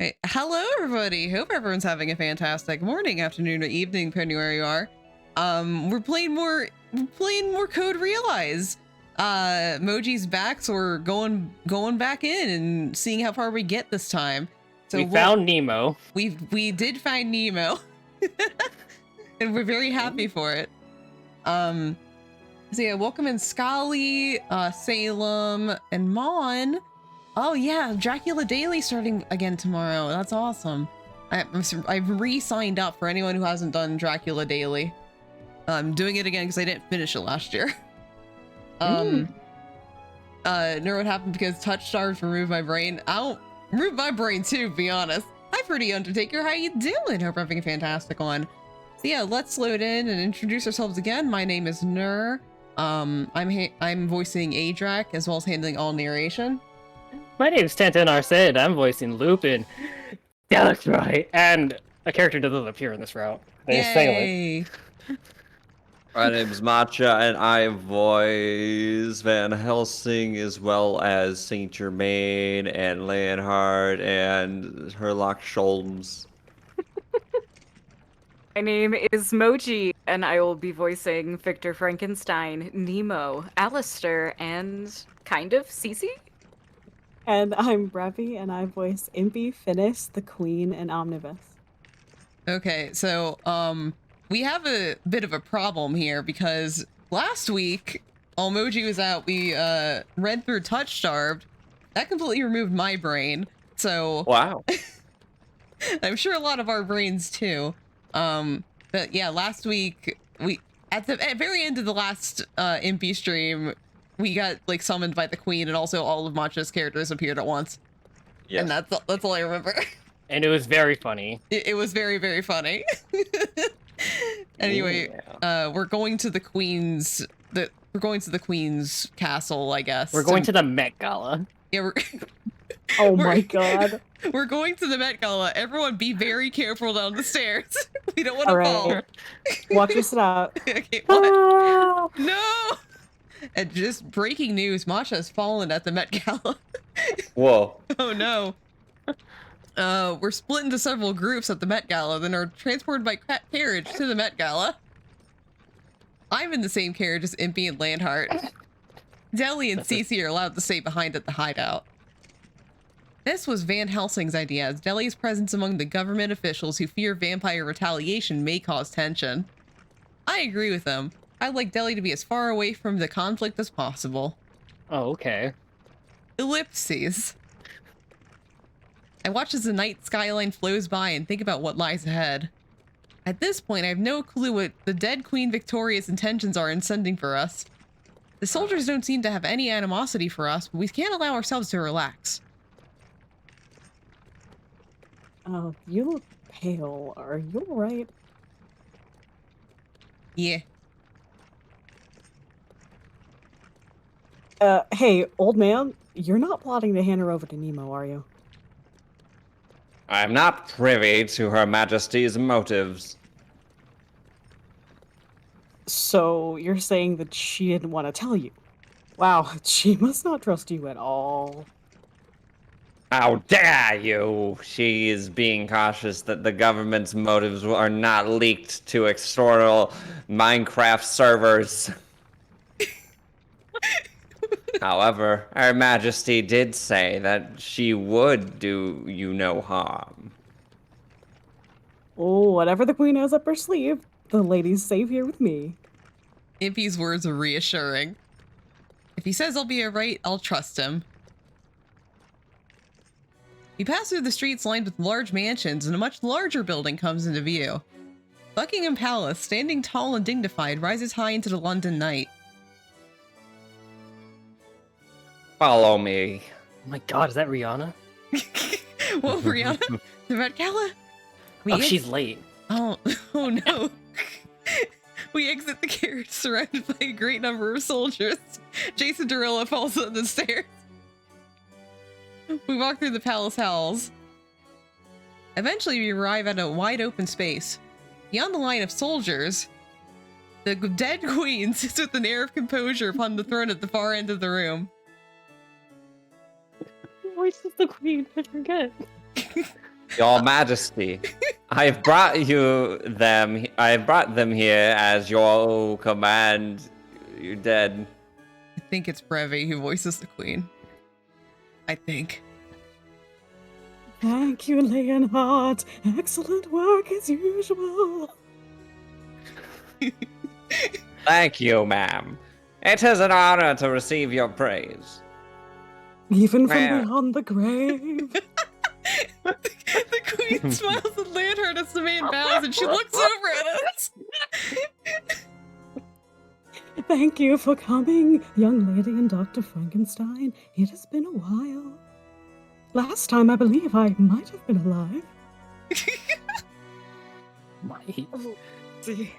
Hey, hello everybody. Hope everyone's having a fantastic morning, afternoon, or evening, depending where you are. We're playing more Code Realize. Moji's back, so we're going back in and seeing how far we get this time. So we found Nemo. We did find Nemo. And we're very happy for it. So yeah, welcome in Scully, Salem, and Mon. Oh yeah, Dracula Daily starting again tomorrow. That's awesome. I've re-signed up for anyone who hasn't done Dracula Daily. I'm doing it again because I didn't finish it last year. Know what happened because touch stars removed my brain. I'll remove my brain too, to be honest. Hi, Pretty Undertaker. How you doing? Hope you're having a fantastic one. So yeah, let's load in and introduce ourselves again. My name is Nur. I'm voicing Adrak as well as handling all narration. My name's Tantan Arcid. I'm voicing Lupin. Yeah, that's right. And a character doesn't appear in this route. Yay! My name's Matcha, and I voice Van Helsing as well as Saint Germain and Leonhard and Herlock Sholmes. My name is Moji, and I will be voicing Victor Frankenstein, Nemo, Alistair, and kind of Cece. And I'm Brevi, and I voice Impey, Finis, the Queen, and Omnibus. Okay, so we have a bit of a problem here because last week, while Moji was out, we read through Touch Starved. That completely removed my brain. So wow. I'm sure a lot of our brains too. But yeah, last week we at the very end of the last Impey stream, we got like summoned by the Queen, and also all of Matcha's characters appeared at once. Yes. And that's all I remember. And it was very funny. It was very, very funny. Anyway, yeah. We're going to the Queen's castle, I guess. We're going to the Met Gala. Yeah, oh my god. We're going to the Met Gala. Everyone be very careful down the stairs. We don't want to fall. Watch your step. Okay, what? No! And just breaking news, Matcha has fallen at the Met Gala. Whoa. Oh no. We're split into several groups at the Met Gala, then are transported by carriage to the Met Gala. I'm in the same carriage as Impey and Landhart. Deli and Cece are allowed to stay behind at the hideout. This was Van Helsing's idea, as Deli's presence among the government officials who fear vampire retaliation may cause tension. I agree with him. I'd like Deli to be as far away from the conflict as possible. Oh, okay. Ellipses. I watch as the night skyline flows by and think about what lies ahead. At this point, I have no clue what the dead Queen Victoria's intentions are in sending for us. The soldiers don't seem to have any animosity for us, but we can't allow ourselves to relax. Oh, you look pale. Are you alright? Yeah. Hey, old man, you're not plotting to hand her over to Nemo, are you? I'm not privy to Her Majesty's motives. So you're saying that she didn't want to tell you? Wow, she must not trust you at all. How dare you! She is being cautious that the government's motives are not leaked to external Minecraft servers. However, Her Majesty did say that she would do you no harm. Oh, whatever the queen has up her sleeve, the lady's safe here with me. Impey's words are reassuring. If he says I'll be alright, I'll trust him. You pass through the streets lined with large mansions, and a much larger building comes into view. Buckingham Palace, standing tall and dignified, rises high into the London night. Follow me. Oh my god, is that Rihanna? Whoa, Brianna? The Met Gala? Oh, she's late. Oh, oh no. We exit the carriage surrounded by a great number of soldiers. Jason Derulo falls on the stairs. We walk through the palace halls. Eventually, we arrive at a wide open space. Beyond the line of soldiers, the dead queen sits with an air of composure upon the throne at the far end of the room. Where's the queen? I forget. Your Majesty, I've brought them here as your command. You're dead. I think it's Brevi who voices the queen. I think. Thank you, Leonhard. Excellent work as usual. Thank you, ma'am. It is an honor to receive your praise. Even from Well. beyond the grave. The queen smiles at Leonhard as the man bows and she looks over at us. Thank you for coming, young lady and Dr. Frankenstein. It has been a while. Last time, I believe I might have been alive. Might. See.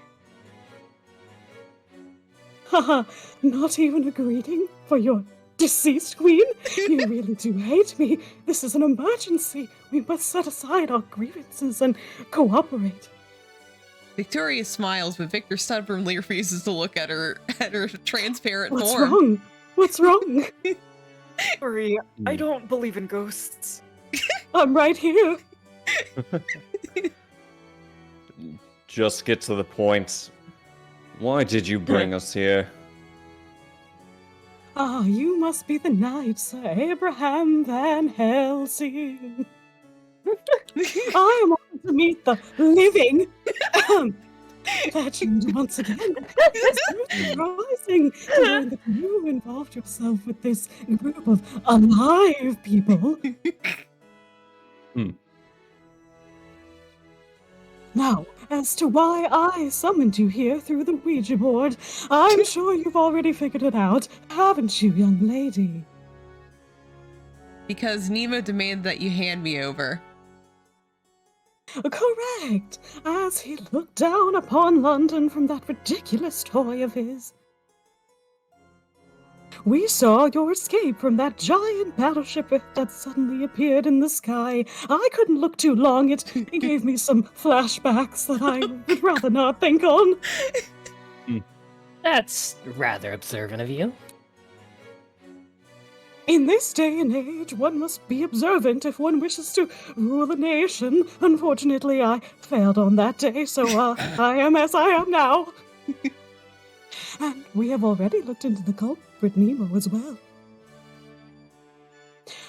Haha, not even a greeting for your deceased queen? You really do hate me. This is an emergency. We must set aside our grievances and cooperate. Victoria smiles, but Victor stubbornly refuses to look at her transparent What's form. wrong? What's wrong? Sorry, I don't believe in ghosts. I'm right here. Just get to the point. Why did you bring us here? Ah, you must be the knight, Sir Abraham Van Helsing. I am honored to meet the living legend once again. It's so surprising to learn that you involved yourself with this group of alive people. Now, as to why I summoned you here through the Ouija board, I'm sure you've already figured it out, haven't you, young lady? Because Nemo demanded that you hand me over. Correct, as he looked down upon London from that ridiculous toy of his. We saw your escape from that giant battleship that suddenly appeared in the sky. I couldn't look too long. It gave me some flashbacks that I would rather not think on. That's rather observant of you. In this day and age, one must be observant if one wishes to rule a nation. Unfortunately, I failed on that day, so I am as I am now. And we have already looked into the culprit Nemo as well.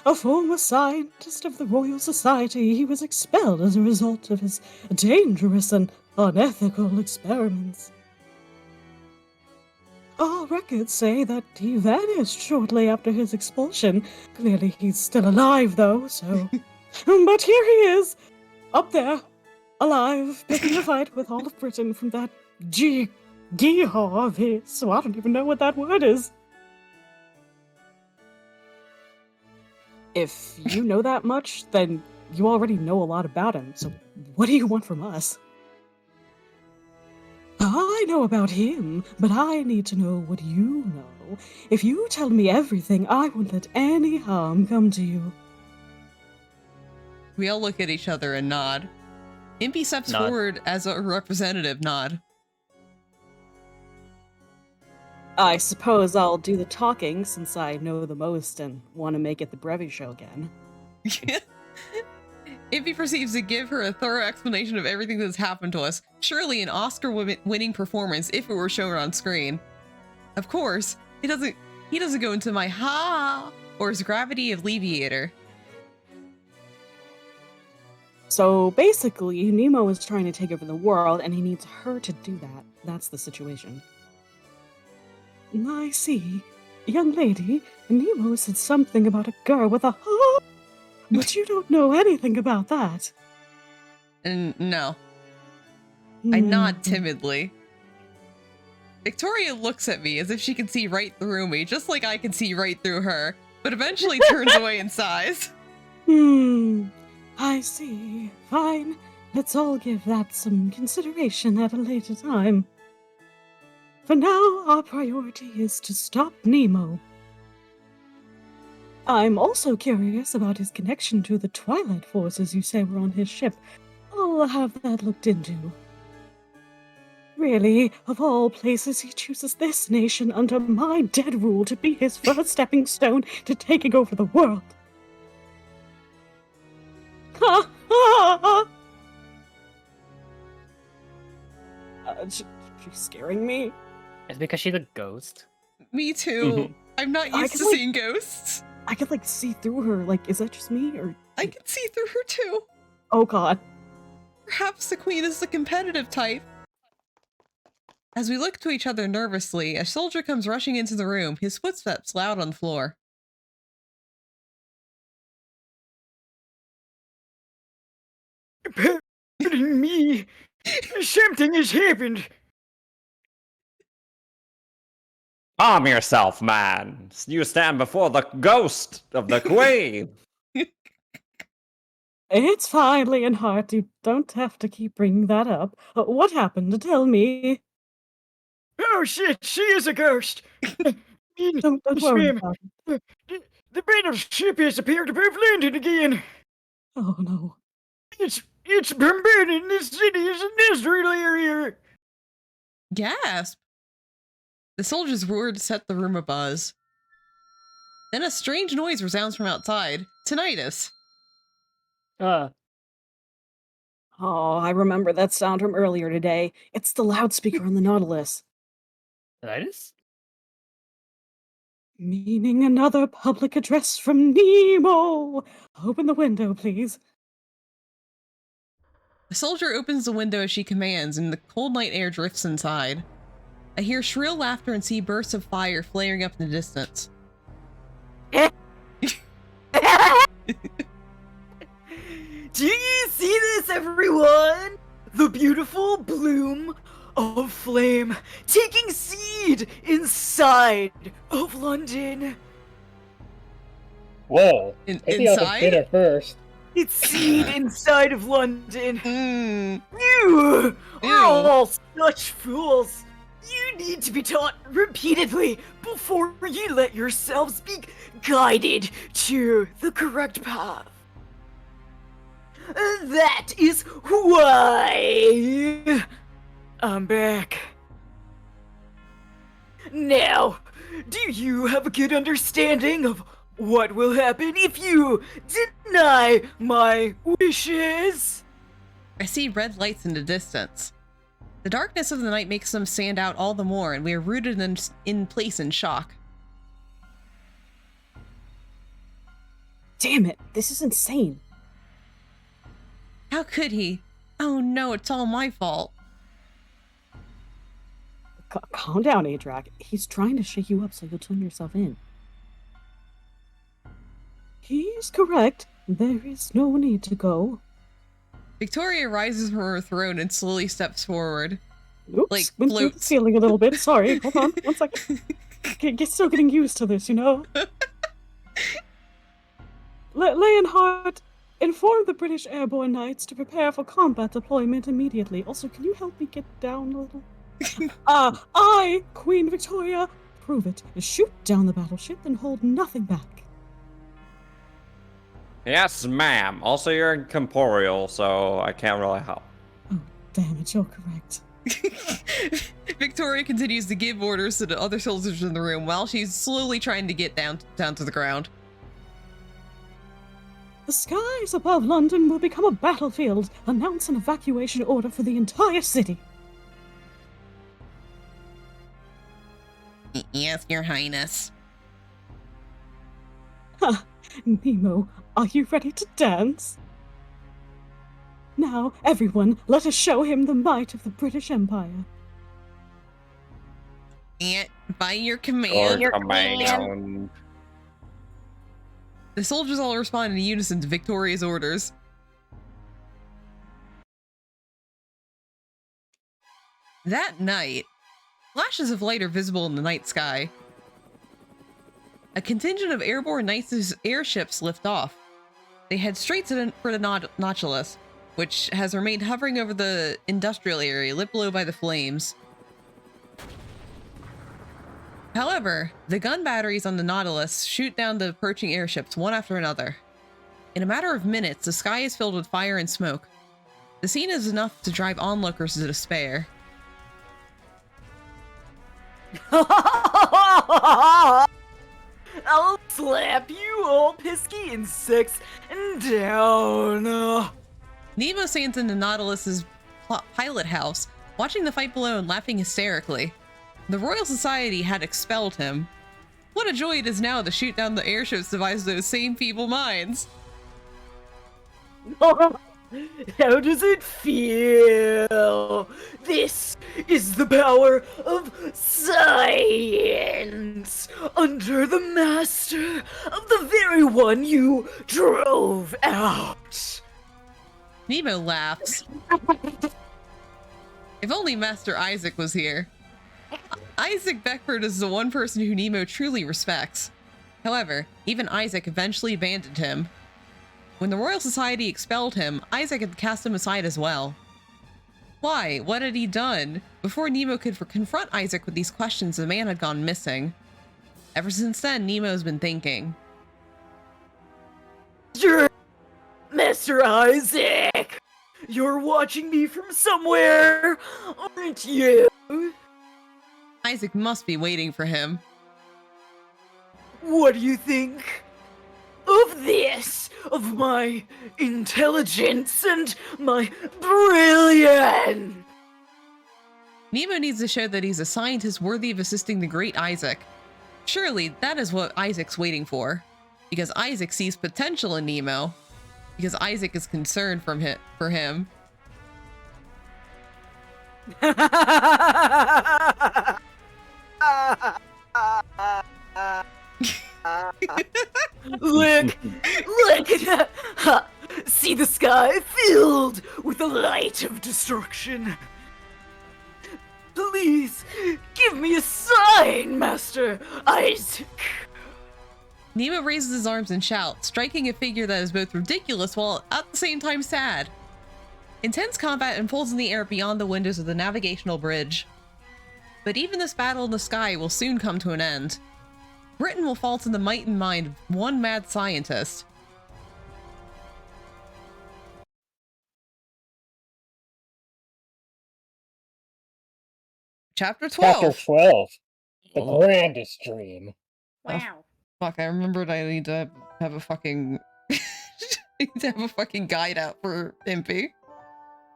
A former scientist of the Royal Society, he was expelled as a result of his dangerous and unethical experiments. All records say that he vanished shortly after his expulsion. Clearly he's still alive, though, so... But here he is, up there, alive, picking a fight with all of Britain from that Geehaw of his, so I don't even know what that word is. If you know that much, then you already know a lot about him, so What do you want from us? I know about him, but I need to know what you know. If you tell me everything, I won't let any harm come to you. We all look at each other and nod. Impey steps Nod. forward as a representative nod. I suppose I'll do the talking since I know the most and want to make it the Brevy show again. Impey proceeds to give her a thorough explanation of everything that's happened to us. Surely an Oscar-winning performance if it were shown on screen. Of course, he doesn't go into my ha or his gravity alleviator. So basically, Nemo is trying to take over the world and he needs her to do that. That's the situation. I see. Young lady, Nemo said something about a girl with a ha, but you don't know anything about that. And no, I nod Hmm. timidly. Victoria looks at me as if she can see right through me, just like I can see right through her, but eventually turns away and sighs. I see. Fine. Let's all give that some consideration at a later time. For now, our priority is to stop Nemo. I'm also curious about his connection to the Twilight Forces you say were on his ship. I'll have that looked into. Really, of all places, he chooses this nation under my dead rule to be his first stepping stone to taking over the world. Ha ha ha! She's scaring me. It's because she's a ghost. Me too. I'm not I used can, to like- seeing ghosts. I could see through her. Is that just me or? I can see through her too. Oh God. Perhaps the queen is the competitive type. As we look to each other nervously, a soldier comes rushing into the room, his footsteps loud on the floor. Pardon me. Something has happened. Calm yourself, man. You stand before the ghost of the queen. It's fine, Leonhardt. You don't have to keep bringing that up. What happened? Tell me. Oh shit, she is a ghost. Don't worry Swim. about it. The battleship has appeared above London again. Oh no. It's bombarding this city as an industrial area. Gasp! The soldier's words set the room abuzz. Then a strange noise resounds from outside. Tinnitus. Oh, I remember that sound from earlier today. It's the loudspeaker on the Nautilus. Tinnitus? Meaning another public address from Nemo! Open the window, please. The soldier opens the window as she commands, and the cold night air drifts inside. I hear shrill laughter and see bursts of fire flaring up in the distance. Do you see this, everyone? The beautiful bloom of flame taking seed inside of London. Whoa. Inside? at first. It's seed inside of London. Mmm. You Ew. are all such fools. You need to be taught repeatedly before you let yourselves be guided to the correct path. That is why I'm back. Now, do you have a good understanding of what will happen if you deny my wishes? I see red lights in the distance. The darkness of the night makes them stand out all the more, and we are rooted in place in shock. Damn it, this is insane. How could he? Oh no, it's all my fault. Calm down, Adrak. He's trying to shake you up so you'll turn yourself in. He's correct. There is no need to go. Victoria rises from her throne and slowly steps forward. Oops, Like, went through the floats. ceiling a little bit. Sorry, hold on, one second. Still getting used to this, you know? Leonhardt, Inform the British Airborne Knights to prepare for combat deployment immediately. Also, can you help me get down a little? I, Queen Victoria, prove it. Shoot down the battleship and hold nothing back. Yes, ma'am. Also, you're incorporeal, so I can't really help. Oh, damn it, you're correct. Victoria continues to give orders to the other soldiers in the room while she's slowly trying to get down to the ground. The skies above London will become a battlefield. Announce an evacuation order for the entire city. Yes, Your Highness. Ha! Nemo, are you ready to dance? Now, everyone, let us show him the might of the British Empire. And by your command. Your command. The soldiers all respond in unison to Victoria's orders. That night, flashes of light are visible in the night sky. A contingent of airborne knights' airships lift off. They head straight for the Nautilus, which has remained hovering over the industrial area, lit below by the flames. However, the gun batteries on the Nautilus shoot down the approaching airships one after another. In a matter of minutes, the sky is filled with fire and smoke. The scene is enough to drive onlookers to despair. I'll slap you all pisky insects and down. Nemo stands in the Nautilus's pilot house, watching the fight below and laughing hysterically. The Royal Society had expelled him. What a joy it is now to shoot down the airships devised those same feeble minds. How does it feel? This is the power of science under the master of the very one you drove out. Nemo laughs. If only Master Isaac was here. Isaac Beckford is the one person who Nemo truly respects. However, even Isaac eventually abandoned him. When the Royal Society expelled him, Isaac had cast him aside as well. Why? What had he done? Before Nemo could confront Isaac with these questions, the man had gone missing. Ever since then, Nemo has been thinking. You're Master Isaac! You're watching me from somewhere, aren't you? Isaac must be waiting for him. What do you think of this? Of my intelligence and my brilliance? Nemo needs to show that he's a scientist worthy of assisting the great Isaac. Surely that is what Isaac's waiting for. Because Isaac sees potential in Nemo. Because Isaac is concerned for him. Look at that! See the sky filled with the light of destruction. Please, give me a sign, Master Isaac. Nemo raises his arms and shouts, striking a figure that is both ridiculous while at the same time sad. Intense combat unfolds in the air beyond the windows of the navigational bridge. But even this battle in the sky will soon come to an end. Britain will fall to the might and mind of one mad scientist. Chapter 12. Chapter 12. The grandest dream. Wow. Fuck, I remembered I need to have a fucking... I need to have a fucking guide out for Impey.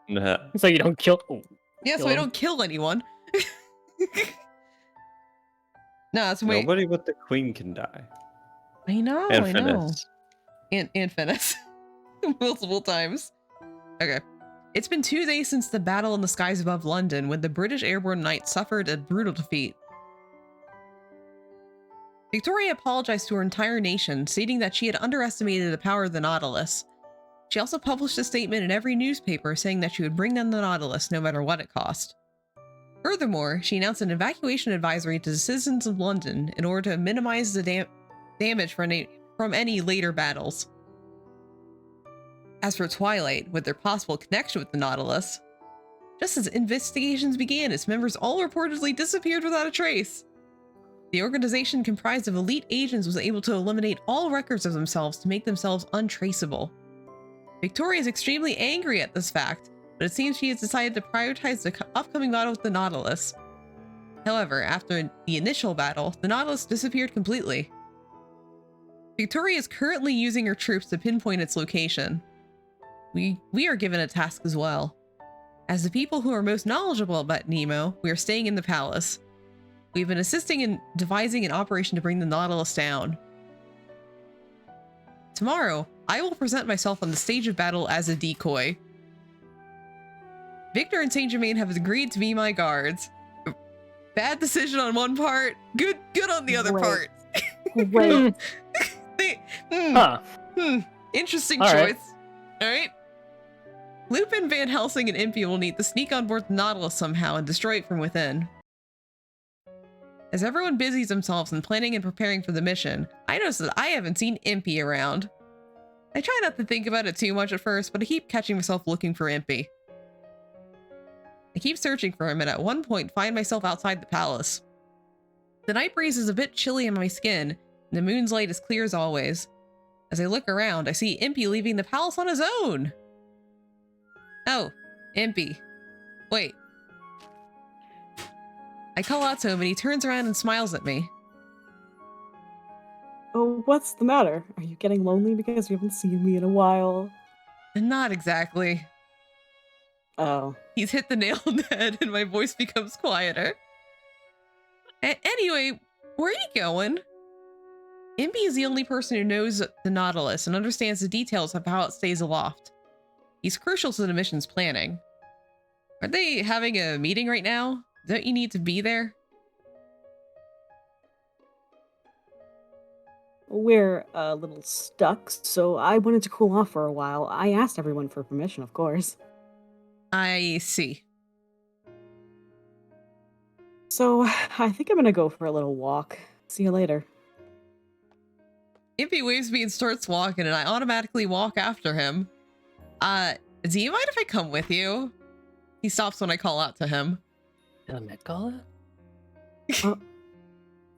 Nah. So you don't kill. Oh, Yeah, kill so I him. don't kill anyone. No, that's wait. Nobody but the queen can die. I know, And I know. Finis. And Finis. Multiple times. Okay. It's been 2 days since the battle in the skies above London when the British airborne knights suffered a brutal defeat. Victoria apologized to her entire nation, stating that she had underestimated the power of the Nautilus. She also published a statement in every newspaper saying that she would bring down the Nautilus no matter what it cost. Furthermore, she announced an evacuation advisory to the citizens of London in order to minimize the damage from any later battles. As for Twilight, with their possible connection with the Nautilus, just as investigations began, its members all reportedly disappeared without a trace. The organization comprised of elite agents was able to eliminate all records of themselves to make themselves untraceable. Victoria is extremely angry at this fact, but it seems she has decided to prioritize the upcoming battle with the Nautilus. However, after the initial battle, the Nautilus disappeared completely. Victoria is currently using her troops to pinpoint its location. We are given a task as well. As the people who are most knowledgeable about Nemo, we are staying in the palace. We've been assisting in devising an operation to bring the Nautilus down. Tomorrow, I will present myself on the stage of battle as a decoy. Victor and Saint Germain have agreed to be my guards. Bad decision on one part, good on the other part. Great. Interesting All choice. right. All right. Lupin, Van Helsing, and Impey will need to sneak on board the Nautilus somehow and destroy it from within. As everyone busies themselves in planning and preparing for the mission, I notice that I haven't seen Impey around. I try not to think about it too much at first, but I keep catching myself looking for Impey. I keep searching for him and at one point find myself outside the palace. The night breeze is a bit chilly on my skin, and the moon's light is clear as always. As I look around, I see Impey leaving the palace on his own. Oh, Impey. Wait. I call out to him and he turns around and smiles at me. Oh, what's the matter? Are you getting lonely because you haven't seen me in a while? Not exactly. Oh. He's hit the nail on the head and my voice becomes quieter. Anyway, where are you going? Impey is the only person who knows the Nautilus and understands the details of how it stays aloft. He's crucial to the mission's planning. Are they having a meeting right now? Don't you need to be there? We're a little stuck, so I wanted to cool off for a while. I asked everyone for permission, of course. I see. So I think I'm gonna go for a little walk. See you later. Impey waves me and starts walking, and I automatically walk after him. Do you mind if I come with you? He stops when I call out to him. The Met Gala?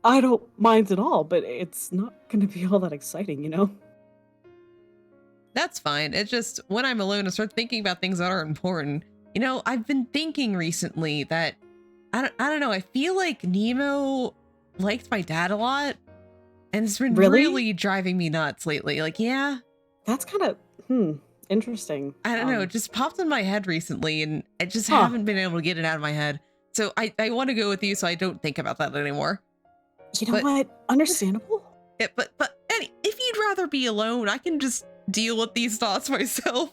I don't mind at all, but it's not gonna be all that exciting, you know? That's fine. It's just when I'm alone, I start thinking about things that are important. You know, I've been thinking recently that I don't know. I feel like Nemo liked my dad a lot, and it's been really driving me nuts lately. Like, yeah, That's kind of interesting. I don't know. It just popped in my head recently, and I just haven't been able to get it out of my head. So I want to go with you, so I don't think about that anymore. You know what? Understandable. But if you'd rather be alone, I can just deal with these thoughts myself.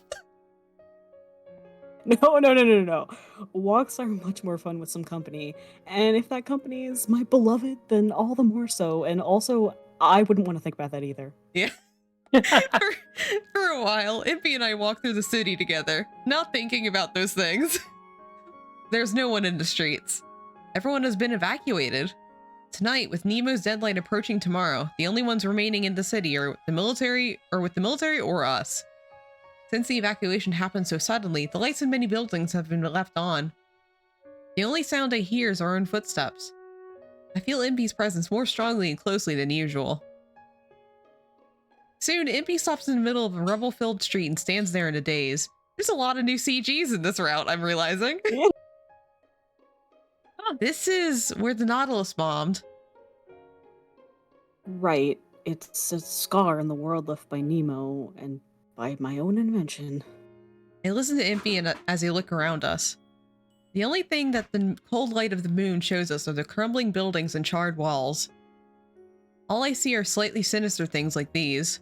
No. Walks are much more fun with some company. And if that company is my beloved, then all the more so. And also, I wouldn't want to think about that either. Yeah. For a while, Impey and I walk through the city together, not thinking about those things. There's no one in the streets. Everyone has been evacuated. Tonight, with Nemo's deadline approaching tomorrow, the only ones remaining in the city are the military or us. Since the evacuation happened so suddenly, the lights in many buildings have been left on. The only sound I hear is our own footsteps. I feel Impey's presence more strongly and closely than usual. Soon, Impey stops in the middle of a rubble-filled street and stands there in a daze. There's a lot of new CGs in this route, I'm realizing. This is where the Nautilus bombed. Right. It's a scar in the world left by Nemo, and by my own invention. I listen to Impey as I look around us. The only thing that the cold light of the moon shows us are the crumbling buildings and charred walls. All I see are slightly sinister things like these.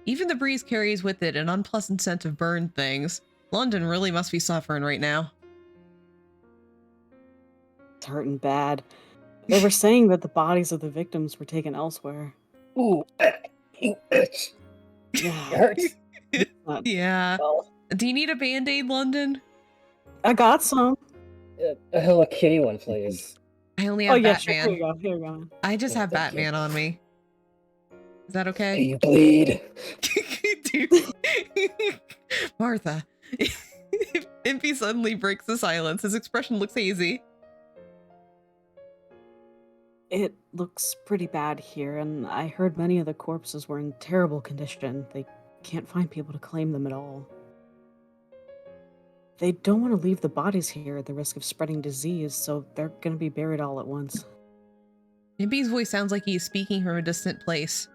Even the breeze carries with it an unpleasant scent of burned things. London really must be suffering right now. It's hurting bad. They were saying that the bodies of the victims were taken elsewhere. Ooh. Yeah. Hurts. Yeah. Well, Do you need a band-aid, London? I got some. A Hello Kitty one, please. I only have Batman. Sure. Here you go. I just have Thank you. Batman on me. Is that Do okay? you bleed? Dude. Martha. Impey suddenly breaks the silence. His expression looks hazy. It looks pretty bad here, and I heard many of the corpses were in terrible condition. They can't find people to claim them at all. They don't want to leave the bodies here at the risk of spreading disease, so they're going to be buried all at once. Impey's voice sounds like he is speaking from a distant place.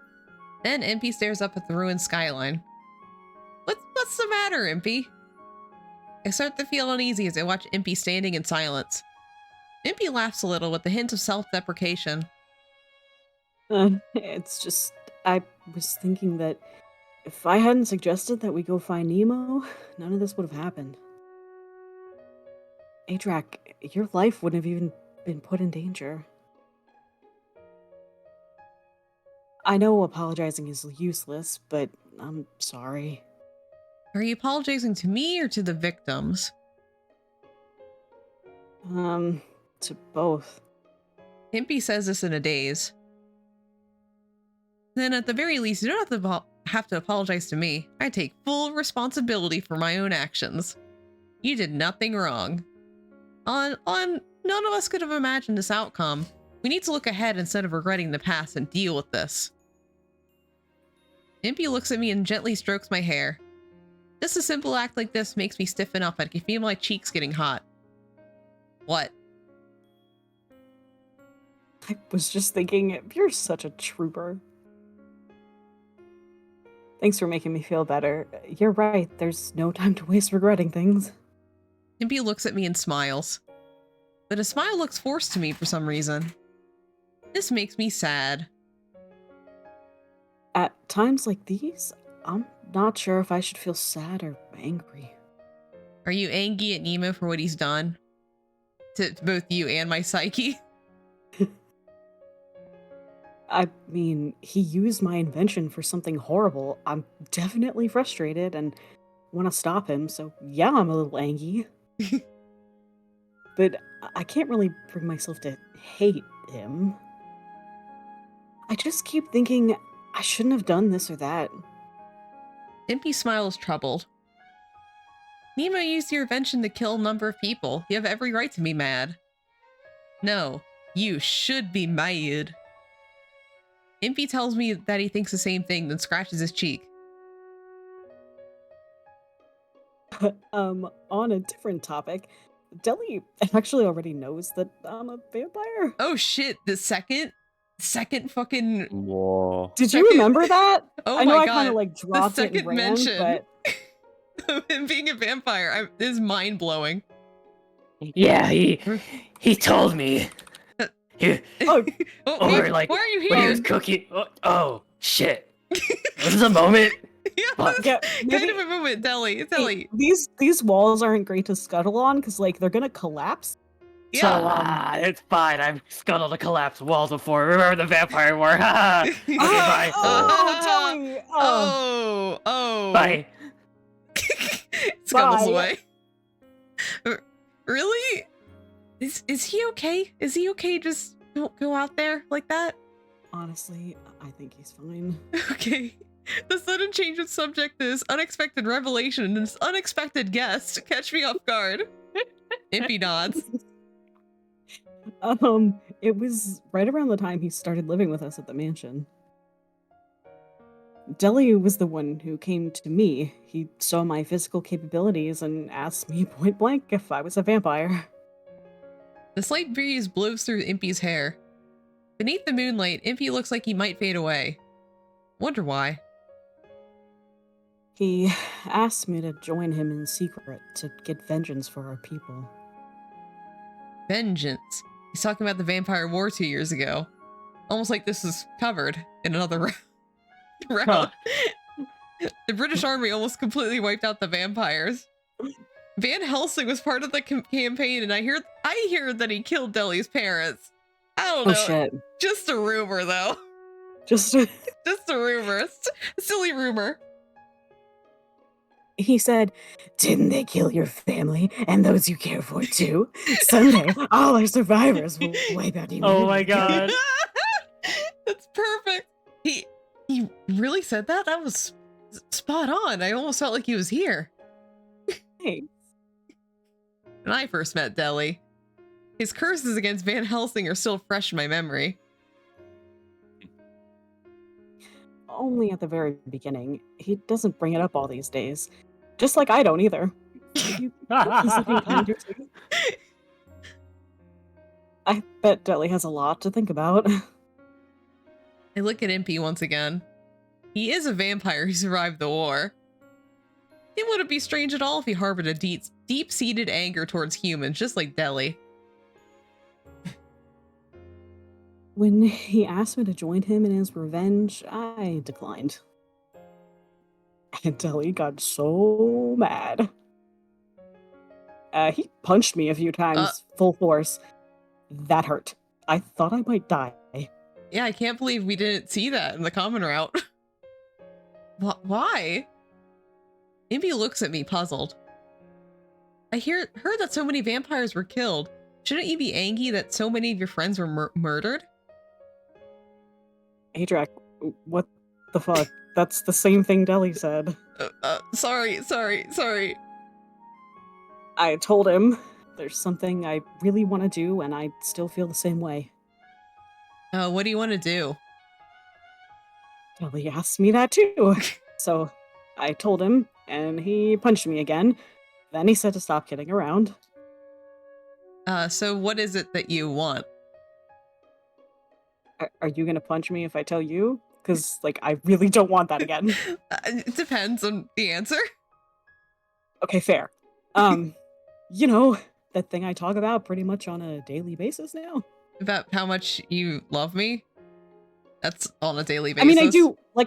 Then Impey stares up at the ruined skyline. What's the matter, Impey? I start to feel uneasy as I watch Impey standing in silence. Impey laughs a little with a hint of self-deprecation. It's just, I was thinking that if I hadn't suggested that we go find Nemo, none of this would have happened. Adrak, your life wouldn't have even been put in danger. I know apologizing is useless, but I'm sorry. Are you apologizing to me or to the victims? To both. Impey says this in a daze. Then at the very least, you don't have to apologize to me. I take full responsibility for my own actions. You did nothing wrong. None of us could have imagined this outcome. We need to look ahead instead of regretting the past and deal with this. Impey looks at me and gently strokes my hair. Just a simple act like this makes me stiffen up. I can feel my cheeks getting hot. What? I was just thinking, you're such a trooper. Thanks for making me feel better. You're right, there's no time to waste regretting things. Impey looks at me and smiles. But his smile looks forced to me for some reason. This makes me sad. At times like these, I'm not sure if I should feel sad or angry. Are you angry at Nemo for what he's done? To both you and my psyche? I mean, he used my invention for something horrible. I'm definitely frustrated and want to stop him, so yeah, I'm a little angry. But I can't really bring myself to hate him. I just keep thinking I shouldn't have done this or that. Impey smiles troubled. Nemo used your invention to kill a number of people. You have every right to be mad. No, you should be mad. Impey tells me that he thinks the same thing, then scratches his cheek. On a different topic, Deli actually already knows that I'm a vampire. Oh shit, the second fucking... Whoa. Did you remember that? Oh I know my I god, kind of like the dropped it and second ran, mention but of him being a vampire is mind-blowing. Yeah, he told me. oh, Oh, Or like why are you when he here? was cooking. Oh shit! This is a moment. Yeah, Fuck. this yeah, kind maybe- of a moment, Deli. Deli. these walls aren't great to scuttle on because like they're gonna collapse. Yeah. So It's fine. I've scuttled a collapsed wall before. Remember the vampire war? Haha. Okay, bye. Deli! Oh. Oh. Bye. Scuttles Bye. away. Really? Is he okay? Is he okay? Just don't go out there like that? Honestly, I think he's fine. Okay. The sudden change of subject, this unexpected revelation, and this unexpected guest catch me off guard. Impey nods. It was right around the time he started living with us at the mansion. Deli was the one who came to me. He saw my physical capabilities and asked me point blank if I was a vampire. The slight breeze blows through Impey's hair. Beneath the moonlight, Impey looks like he might fade away. Wonder why. He asked me to join him in secret to get vengeance for our people. Vengeance. He's talking about the vampire war 2 years ago. Almost like this is covered in another round. The British Army almost completely wiped out the vampires. Van Helsing was part of the campaign, and I hear that he killed Deli's parents. I don't know. Oh shit. Just a rumor, though. Just Just a rumor. A silly rumor. he said, "Didn't they kill your family and those you care for too? Someday, all our survivors will wipe out humanity." Oh my god. That's perfect. He really said that? That was Spot on. I almost felt like he was here. Hey, When I first met Deli, his curses against Van Helsing are still fresh in my memory. only at the very beginning. He doesn't bring it up all these days. Just like I don't either. You he's looking kinder too. I bet Deli has a lot to think about. I look at Impey once again. He is a vampire who survived the war. It wouldn't be strange at all if he harbored a deep-seated anger towards humans, just like Deli. When he asked me to join him in his revenge, I declined. And Deli got so mad. He punched me a few times, full force. That hurt. I thought I might die. Yeah, I can't believe we didn't see that in the common route. Why? Impey looks at me, puzzled. I heard that so many vampires were killed. Shouldn't you be angry that so many of your friends were murdered? Adrak, what the fuck? That's the same thing Deli said. Sorry. I told him there's something I really want to do, and I still feel the same way. What do you want to do? Deli asked me that too. So I told him, and he punched me again. Then he said to stop kidding around. So what is it that you want? Are you gonna punch me if I tell you? Because, like, I really don't want that again. It depends on the answer. Okay, fair. You know, that thing I talk about pretty much on a daily basis now. About how much you love me? That's on a daily basis. I mean,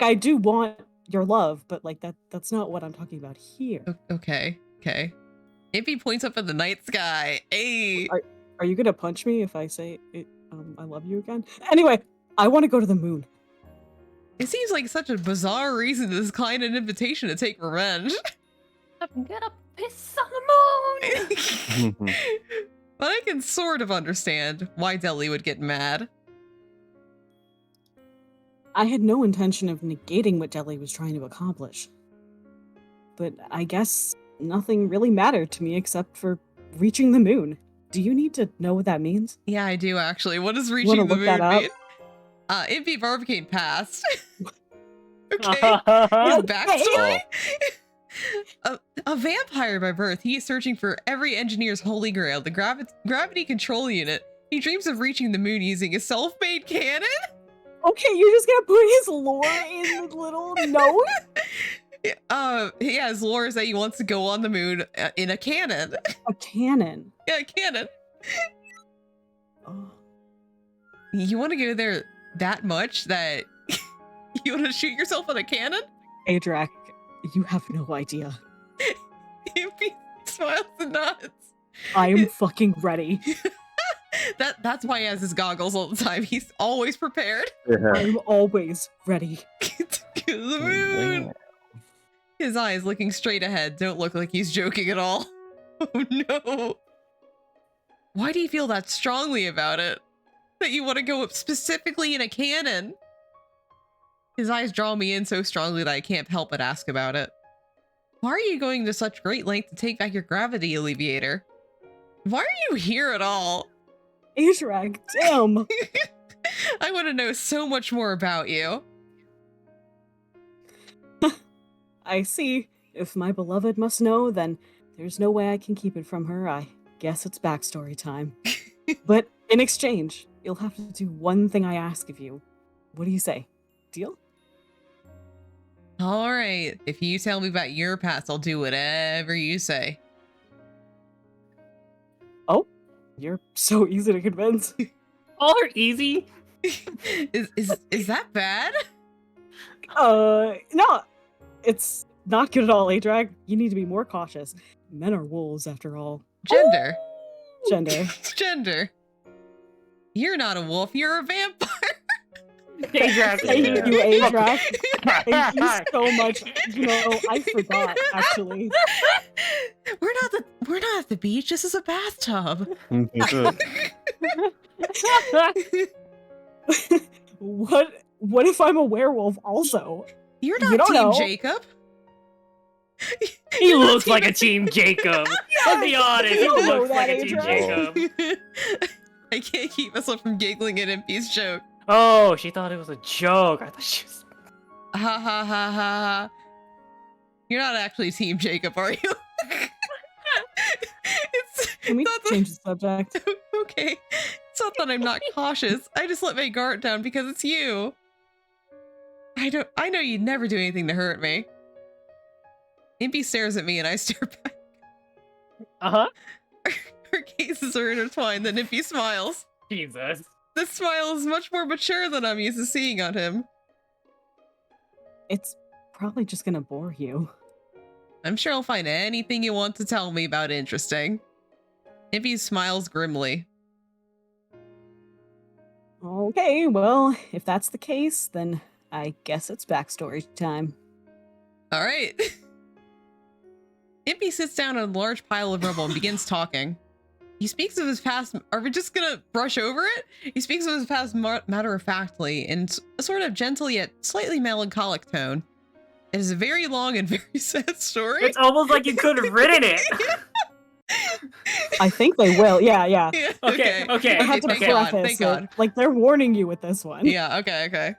I do want your love, but, like, that's not what I'm talking about here. Okay. Impey points up at the night sky. Hey! Are you gonna punch me if I say it, I love you again? Anyway, I want to go to the moon. It seems like such a bizarre reason to decline an invitation to take revenge. I'm gonna piss on the moon! But I can sort of understand why Deli would get mad. I had no intention of negating what Deli was trying to accomplish. But I guess nothing really mattered to me except for reaching the moon. Do you need to know what that means? Yeah, I do actually. What does reaching the look moon that up? mean? Impey Barbicane passed. Okay. His backstory? A vampire by birth, he is searching for every engineer's holy grail, the gravity control unit. He dreams of reaching the moon using a self-made cannon? Okay, you're just gonna put his lore in the little note? He has lore that he wants to go on the moon in a cannon. A cannon? Yeah, a cannon. Oh. You want to go there that much that you want to shoot yourself with a cannon? Adrak, you have no idea. Impey smiles and nods. I am fucking ready. That's why he has his goggles all the time. He's always prepared. I'm always ready. To go to the moon. His eyes looking straight ahead don't look like he's joking at all. Oh no. Why do you feel that strongly about it? That you want to go up specifically in a cannon? His eyes draw me in so strongly that I can't help but ask about it. Why are you going to such great length to take back your gravity alleviator? Why are you here at all? Adrak, damn. I want to know so much more about you. I see. If my beloved must know, then there's no way I can keep it from her. I guess it's backstory time. But in exchange, you'll have to do one thing I ask of you. What do you say? Deal? All right. If you tell me about your past, I'll do whatever you say. Oh, you're so easy to convince. All are easy. Is that bad? No. It's not good at all, Adrak. You need to be more cautious. Men are wolves, after all. Gender. Gender. Gender. You're not a wolf, you're a vampire. Adrak. Thank you, Adrak. Thank you so much. You know, I forgot, actually. We're not at the beach, this is a bathtub. What if I'm a werewolf also? You're You not don't Team know. Jacob. He looks like a Team Jacob. Let's be honest, he don't know looks like that, a Team Adrian. Jacob. I can't keep myself from giggling at Impey's joke. Oh, she thought it was a joke. I thought she was. Ha ha ha ha ha. You're not actually Team Jacob, are you? Can we not that- change the subject? Okay. It's not that I'm not cautious. I just let my guard down because it's you. I know you'd never do anything to hurt me. Impey stares at me and I stare back. Uh-huh. Our gazes are intertwined, then Impey smiles. Jesus. This smile is much more mature than I'm used to seeing on him. It's probably just gonna bore you. I'm sure I'll find anything you want to tell me about interesting. Impey smiles grimly. Okay, well, if that's the case, then I guess it's backstory time. All right. Impey sits down on a large pile of rubble and begins talking. He speaks of his past. Are we just gonna brush over it? He speaks of his past matter-of-factly in a sort of gentle yet slightly melancholic tone. It is a very long and very sad story. It's almost like you could have written it. I think they will. Yeah. Yeah, Okay. I have to thank preface God, thank it. God. Like they're warning you with this one. Yeah, okay.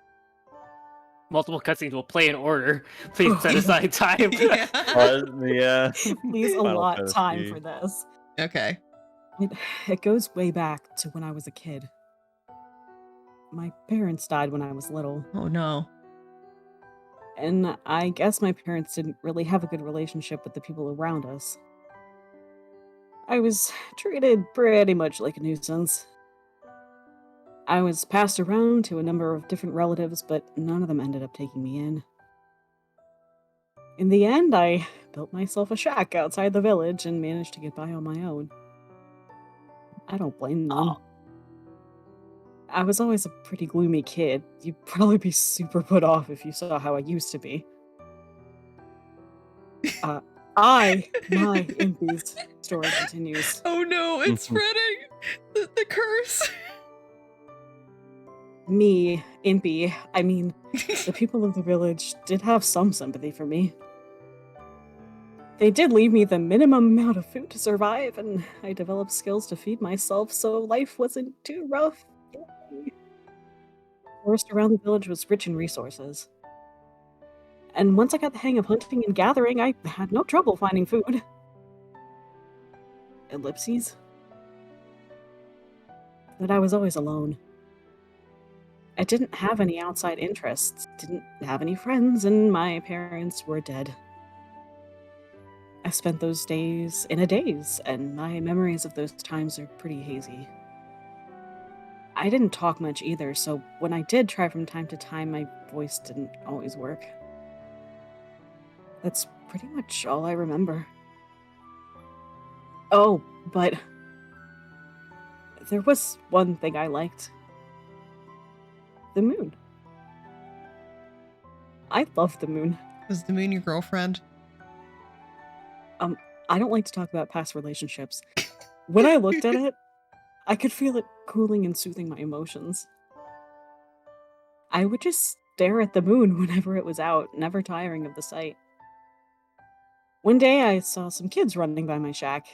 Multiple cutscenes will play in order. Please set aside time. Yeah. Yeah. Please Final allot Fantasy. time for this. Okay. It goes way back to when I was a kid. My parents died when I was little, Oh no. and I guess my parents didn't really have a good relationship with the people around us. I was treated pretty much like a nuisance. I was passed around to a number of different relatives, but none of them ended up taking me in. In the end, I built myself a shack outside the village and managed to get by on my own. I don't blame them. I was always a pretty gloomy kid. You'd probably be super put off if you saw how I used to be. My Impey's story continues. Oh no, it's spreading. The curse. Me, Impey, I mean, the people of the village did have some sympathy for me. They did leave me the minimum amount of food to survive, and I developed skills to feed myself, so life wasn't too rough. The forest around the village was rich in resources. And once I got the hang of hunting and gathering, I had no trouble finding food. Ellipses. But I was always alone. I didn't have any outside interests, didn't have any friends, and my parents were dead. I spent those days in a daze, and my memories of those times are pretty hazy. I didn't talk much either, so when I did try from time to time, my voice didn't always work. That's pretty much all I remember. Oh, but there was one thing I liked. The moon. I love the moon. Was the moon your girlfriend? I don't like to talk about past relationships. When I looked at it, I could feel it cooling and soothing my emotions. I would just stare at the moon whenever it was out, never tiring of the sight. One day I saw some kids running by my shack.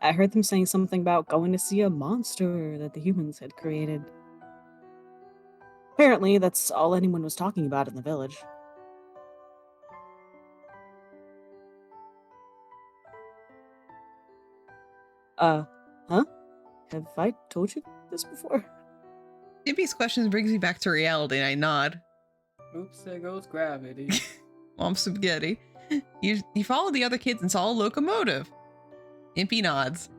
I heard them saying something about going to see a monster that the humans had created. Apparently, that's all anyone was talking about in the village. Huh? Have I told you this before? Impey's questions brings me back to reality, and I nod. Oops, there goes gravity. Mom spaghetti. You followed the other kids and saw a locomotive. Impey nods.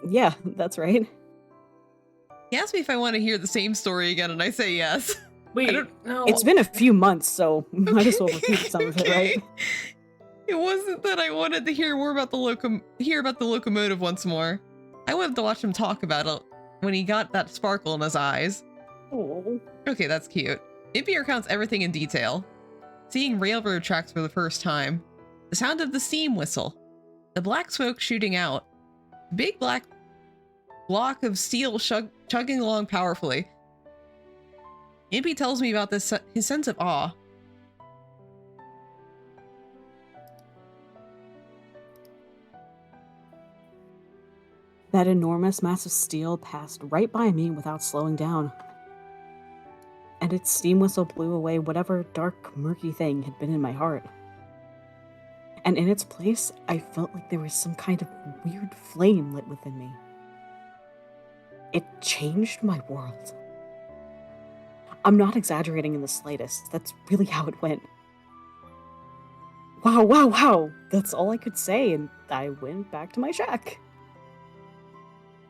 Yeah, that's right. He asked me if I want to hear the same story again, and I say yes. Wait, don't- no. It's been a few months, so might as well repeat some of it, Okay. right? It wasn't that I wanted to hear more about the locomotive once more. I wanted to watch him talk about it when he got that sparkle in his eyes. Oh. Okay, that's cute. Impey recounts everything in detail. Seeing railroad tracks for the first time. The sound of the steam whistle. The black smoke shooting out. A big black block of steel chugging along powerfully. Impey tells me about his sense of awe. That enormous mass of steel passed right by me without slowing down. And its steam whistle blew away whatever dark, murky thing had been in my heart. And in its place, I felt like there was some kind of weird flame lit within me. It changed my world. I'm not exaggerating in the slightest. That's really how it went. Wow, wow, wow. That's all I could say, and I went back to my shack.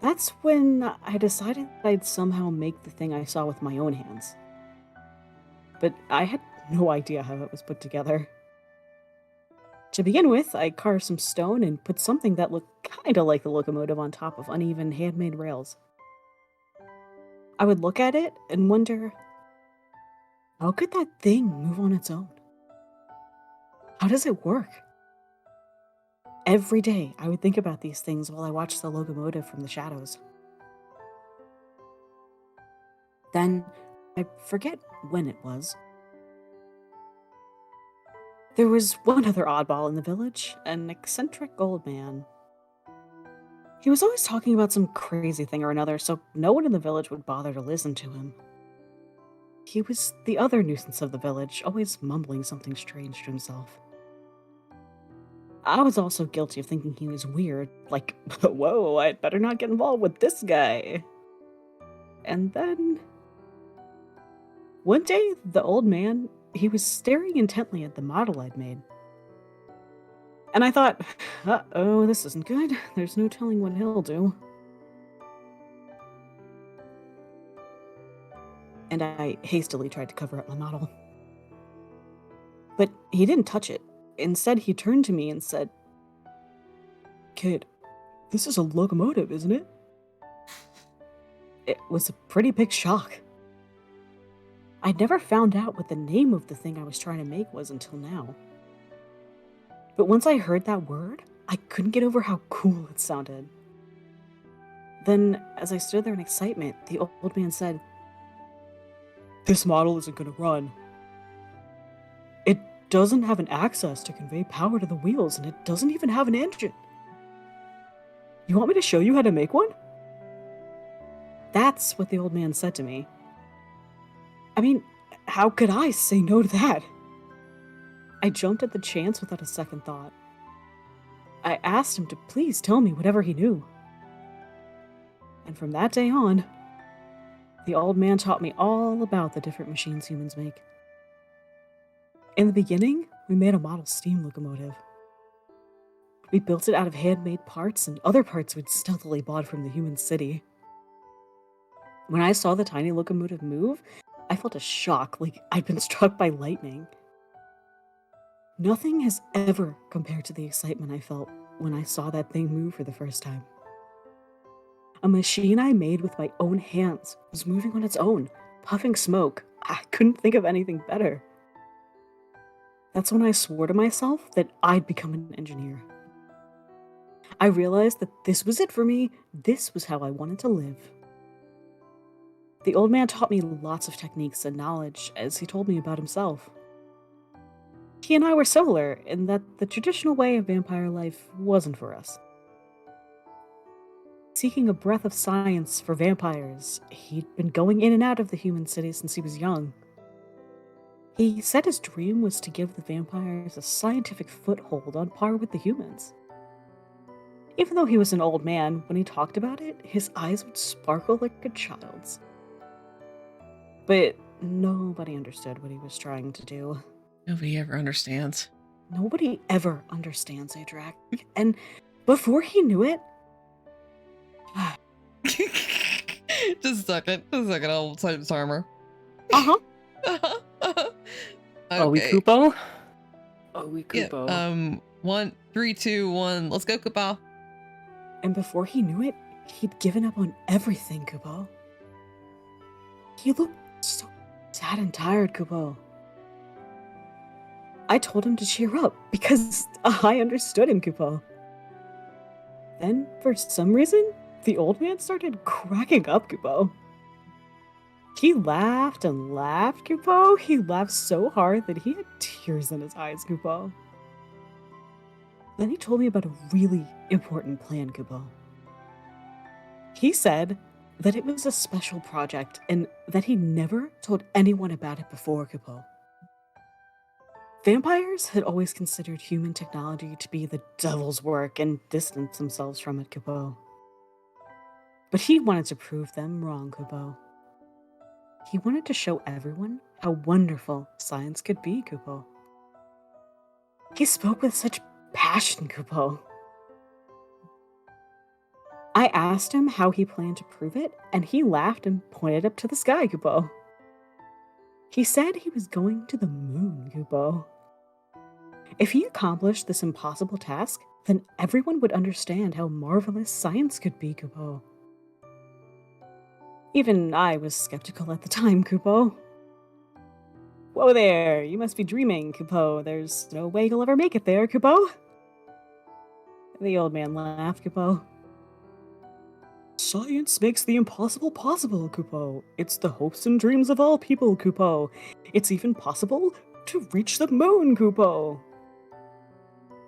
That's when I decided I'd somehow make the thing I saw with my own hands. But I had no idea how it was put together. To begin with, I carved some stone and put something that looked kinda like the locomotive on top of uneven handmade rails. I would look at it and wonder, how could that thing move on its own? How does it work? Every day, I would think about these things while I watched the locomotive from the shadows. Then, I forget when it was. There was one other oddball in the village, an eccentric old man. He was always talking about some crazy thing or another, so no one in the village would bother to listen to him. He was the other nuisance of the village, always mumbling something strange to himself. I was also guilty of thinking he was weird, like, whoa, I'd better not get involved with this guy. And then, one day, the old man, he was staring intently at the model I'd made. And I thought, uh-oh, this isn't good. There's no telling what he'll do. And I hastily tried to cover up my model. But he didn't touch it. Instead, he turned to me and said, "Kid, this is a locomotive, isn't it?" It was a pretty big shock. I'd never found out what the name of the thing I was trying to make was until now. But once I heard that word, I couldn't get over how cool it sounded. Then, as I stood there in excitement, the old man said, "This model isn't gonna run. It doesn't have an axis to convey power to the wheels, and it doesn't even have an engine. You want me to show you how to make one?" That's what the old man said to me. I mean, how could I say no to that? I jumped at the chance without a second thought. I asked him to please tell me whatever he knew. And from that day on, the old man taught me all about the different machines humans make. In the beginning, we made a model steam locomotive. We built it out of handmade parts and other parts we'd stealthily bought from the human city. When I saw the tiny locomotive move, I felt a shock, like I'd been struck by lightning. Nothing has ever compared to the excitement I felt when I saw that thing move for the first time. A machine I made with my own hands was moving on its own, puffing smoke. I couldn't think of anything better. That's when I swore to myself that I'd become an engineer. I realized that this was it for me. This was how I wanted to live. The old man taught me lots of techniques and knowledge as he told me about himself. He and I were similar in that the traditional way of vampire life wasn't for us. Seeking a breath of science for vampires, he'd been going in and out of the human city since he was young. He said his dream was to give the vampires a scientific foothold on par with the humans. Even though he was an old man, when he talked about it, his eyes would sparkle like a child's. But nobody understood what he was trying to do. Nobody ever understands. Nobody ever understands Adrak. And before he knew it... Just a second. I'll type this armor. Uh-huh. Okay. Oh, we Kupo? Oh, we Yeah, Kupo. 1, 3, 2, 1. Let's go, Kupo. And before he knew it, he'd given up on everything, Kupo. He looked so sad and tired, Kupo. I told him to cheer up because I understood him, Kupo. Then, for some reason, the old man started cracking up, Kupo. He laughed and laughed, Kupo. He laughed so hard that he had tears in his eyes, Kupo. Then he told me about a really important plan, Kupo. He said that it was a special project and that he never told anyone about it before, Kupo. Vampires had always considered human technology to be the devil's work and distanced themselves from it, Kupo. But he wanted to prove them wrong, Kupo. He wanted to show everyone how wonderful science could be, Kupo. He spoke with such passion, Kupo. I asked him how he planned to prove it, and he laughed and pointed up to the sky, Kupo. He said he was going to the moon, Kupo. If he accomplished this impossible task, then everyone would understand how marvelous science could be, Kupo. Even I was skeptical at the time, Kupo. Whoa there, you must be dreaming, Kupo. There's no way you'll ever make it there, Kupo. The old man laughed, Kupo. Science makes the impossible possible, Kupo. It's the hopes and dreams of all people, Kupo. It's even possible to reach the moon, Kupo.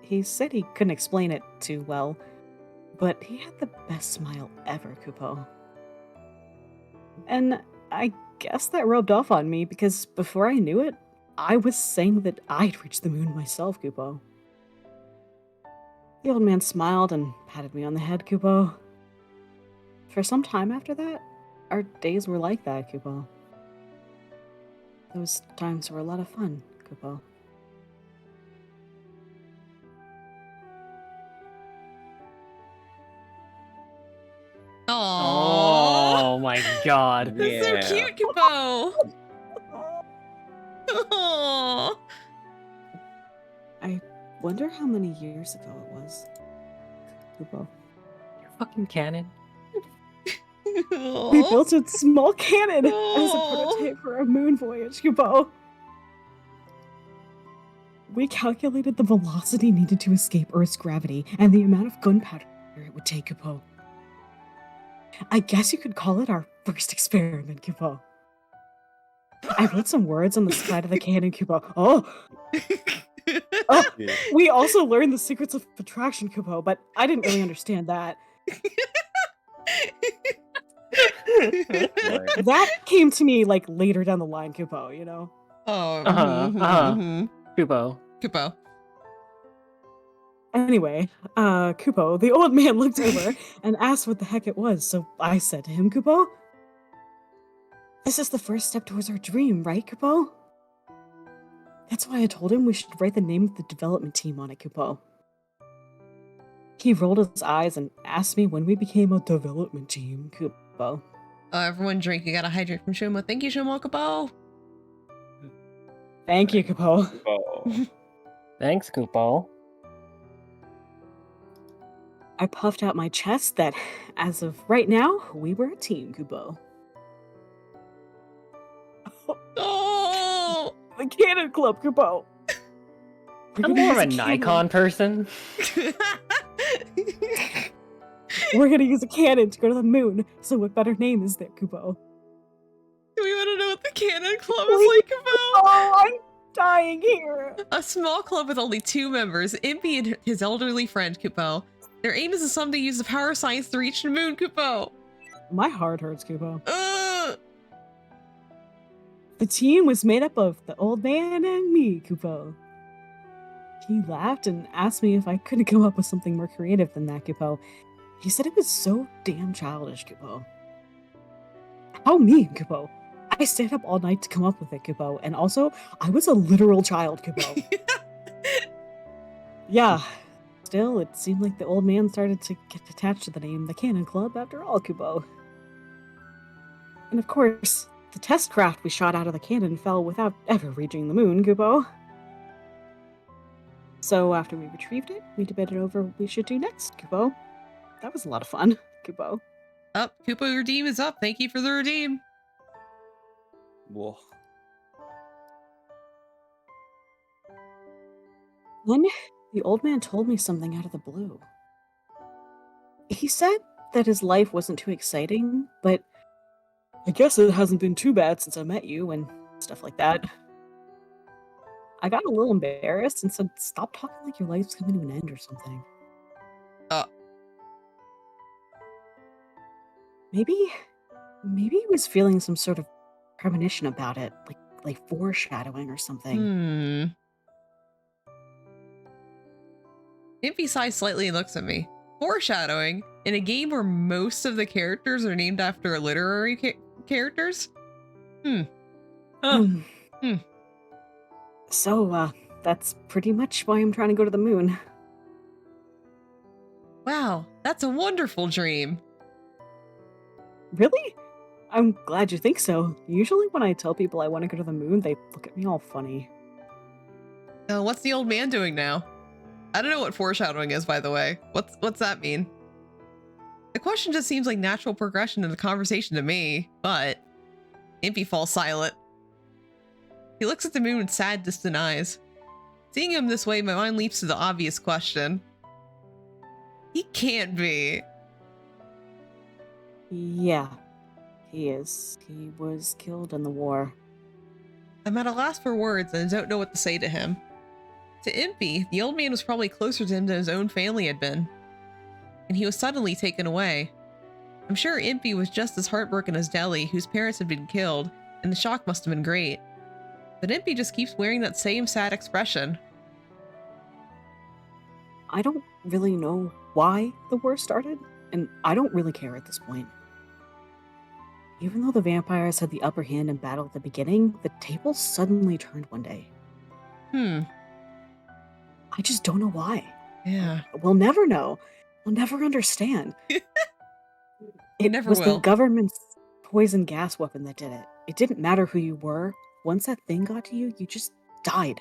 He said he couldn't explain it too well, but he had the best smile ever, Kupo. And I guess that rubbed off on me because before I knew it, I was saying that I'd reach the moon myself, Kupo. The old man smiled and patted me on the head, Kupo. For some time after that, our days were like that, Kupo. Those times were a lot of fun, Kupo. Aww. Oh my god. That's so cute, Kupo. Aww. I wonder how many years ago it was, Kupo. You're fucking canon. We built a small cannon as a Aw. prototype for a moon voyage, Kupo. We calculated the velocity needed to escape Earth's gravity and the amount of gunpowder it would take, Kupo. I guess you could call it our first experiment, Kupo. I wrote some words on the side of the cannon, Kupo. Yeah. We also learned the secrets of attraction, Kupo, but I didn't really understand that. Like, That came to me like later down the line, Kupo, you know? Oh, Uh-huh. Kupo. Kupo. Anyway, Kupo, the old man looked over and asked what the heck it was, so I said to him, Kupo, this is the first step towards our dream, right, Kupo? That's why I told him we should write the name of the development team on it, Kupo. He rolled his eyes and asked me when we became a development team, Kupo. Everyone drink. You gotta hydrate from Shuma. Thank you, Shuma Kupo. Thank you, Kupo. oh. Thanks, Kupo. I puffed out my chest that, as of right now, we were a team, Kupo. Oh. The Cannon Club, Kupo. I'm more of a Nikon person. We're gonna use a cannon to go to the moon, so what better name is there, Kupo? Do we want to know what the Cannon Club is like, Kupo? Oh, I'm dying here. A small club with only 2 members, Impey and his elderly friend, Kupo. Their aim is to someday use the power of science to reach the moon, Kupo. My heart hurts, Kupo. Uh, The team was made up of the old man and me, Kupo. He laughed and asked me if I couldn't come up with something more creative than that, Kupo. He said it was so damn childish, Kupo. How mean, Kupo. I stayed up all night to come up with it, Kupo, and also, I was a literal child, Kupo. Yeah. Still, it seemed like the old man started to get attached to the name the Cannon Club after all, Kupo. And of course, the test craft we shot out of the cannon fell without ever reaching the moon, Kupo. So after we retrieved it, we debated over what we should do next, Kupo. That was a lot of fun, Kupo. Up, Kupo redeem is up. Thank you for the redeem. Whoa. Then the old man told me something out of the blue. He said that his life wasn't too exciting, but I guess it hasn't been too bad since I met you and stuff like that. I got a little embarrassed and said, stop talking like your life's coming to an end or something. Maybe he was feeling some sort of premonition about it, like foreshadowing or something. Impey sighs slightly and looks at me. Foreshadowing? In a game where most of the characters are named after literary characters? Um, So, that's pretty much why I'm trying to go to the moon. Wow, that's a wonderful dream. Really? I'm glad you think so. Usually when I tell people I want to go to the moon, they look at me all funny. What's the old man doing now? I don't know what foreshadowing is, by the way. What's that mean? The question just seems like natural progression in the conversation to me, but Impey falls silent. He looks at the moon with sad, distant eyes. Seeing him this way, my mind leaps to the obvious question. He can't be. Yeah, he is. He was killed in the war. I'm at a loss for words and I don't know what to say to him. To Impey, the old man was probably closer to him than his own family had been. And he was suddenly taken away. I'm sure Impey was just as heartbroken as Deli, whose parents had been killed, and the shock must have been great. But Impey just keeps wearing that same sad expression. I don't really know why the war started, and I don't really care at this point. Even though the vampires had the upper hand in battle at the beginning, the tables suddenly turned one day. I just don't know why. Yeah. We'll never know. We'll never understand. It never was will. the government's poison gas weapon that did it. It didn't matter who you were. Once that thing got to you, you just died.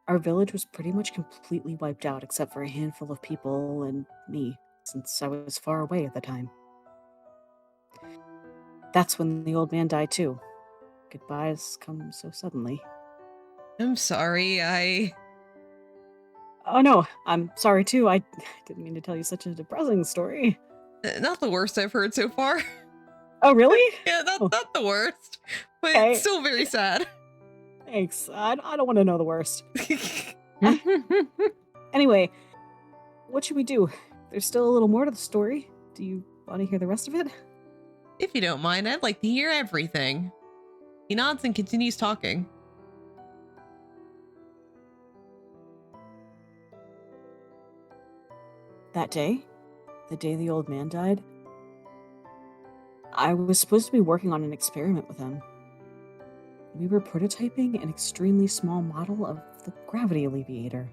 Our village was pretty much completely wiped out except for a handful of people and me, since I was far away at the time. That's when the old man died too. Goodbyes come so suddenly. I'm sorry, Oh no, I'm sorry too. I didn't mean to tell you such a depressing story. Not the worst I've heard so far. Oh really? Yeah, not the worst, but Okay. it's still very sad. Thanks. I don't want to know the worst. Anyway, what should we do? There's still a little more to the story. Do you want to hear the rest of it? If you don't mind, I'd like to hear everything. He nods and continues talking. That day, the day the old man died, I was supposed to be working on an experiment with him. We were prototyping an extremely small model of the gravity alleviator.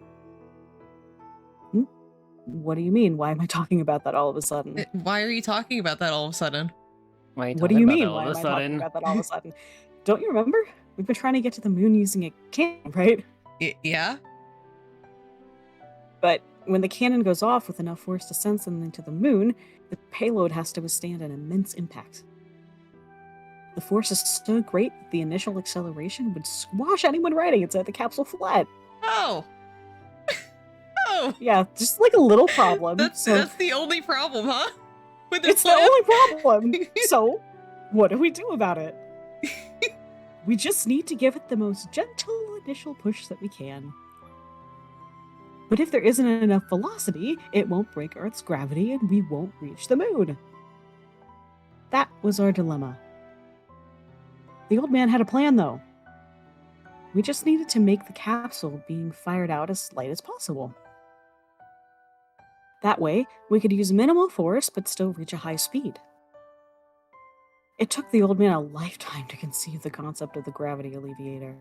What do you mean? Why am I talking about that all of a sudden? Why are you talking about that all of a sudden? Why are you What do talking you about mean? that all Why of am a I talking sudden? about that all of a sudden? Don't you remember? We've been trying to get to the moon using a cannon, right? Yeah? But when the cannon goes off with enough force to send something to the moon, the payload has to withstand an immense impact. The force is so great that the initial acceleration would squash anyone riding inside the capsule flat. Oh! Oh! Yeah, just like a little problem. That's the only problem, huh? With this It's the plan? only problem. So, what do we do about it? We just need to give it the most gentle initial push that we can. But if there isn't enough velocity, it won't break Earth's gravity and we won't reach the moon. That was our dilemma. The old man had a plan, though. We just needed to make the capsule being fired out as light as possible. That way, we could use minimal force but still reach a high speed. It took the old man a lifetime to conceive the concept of the gravity alleviator.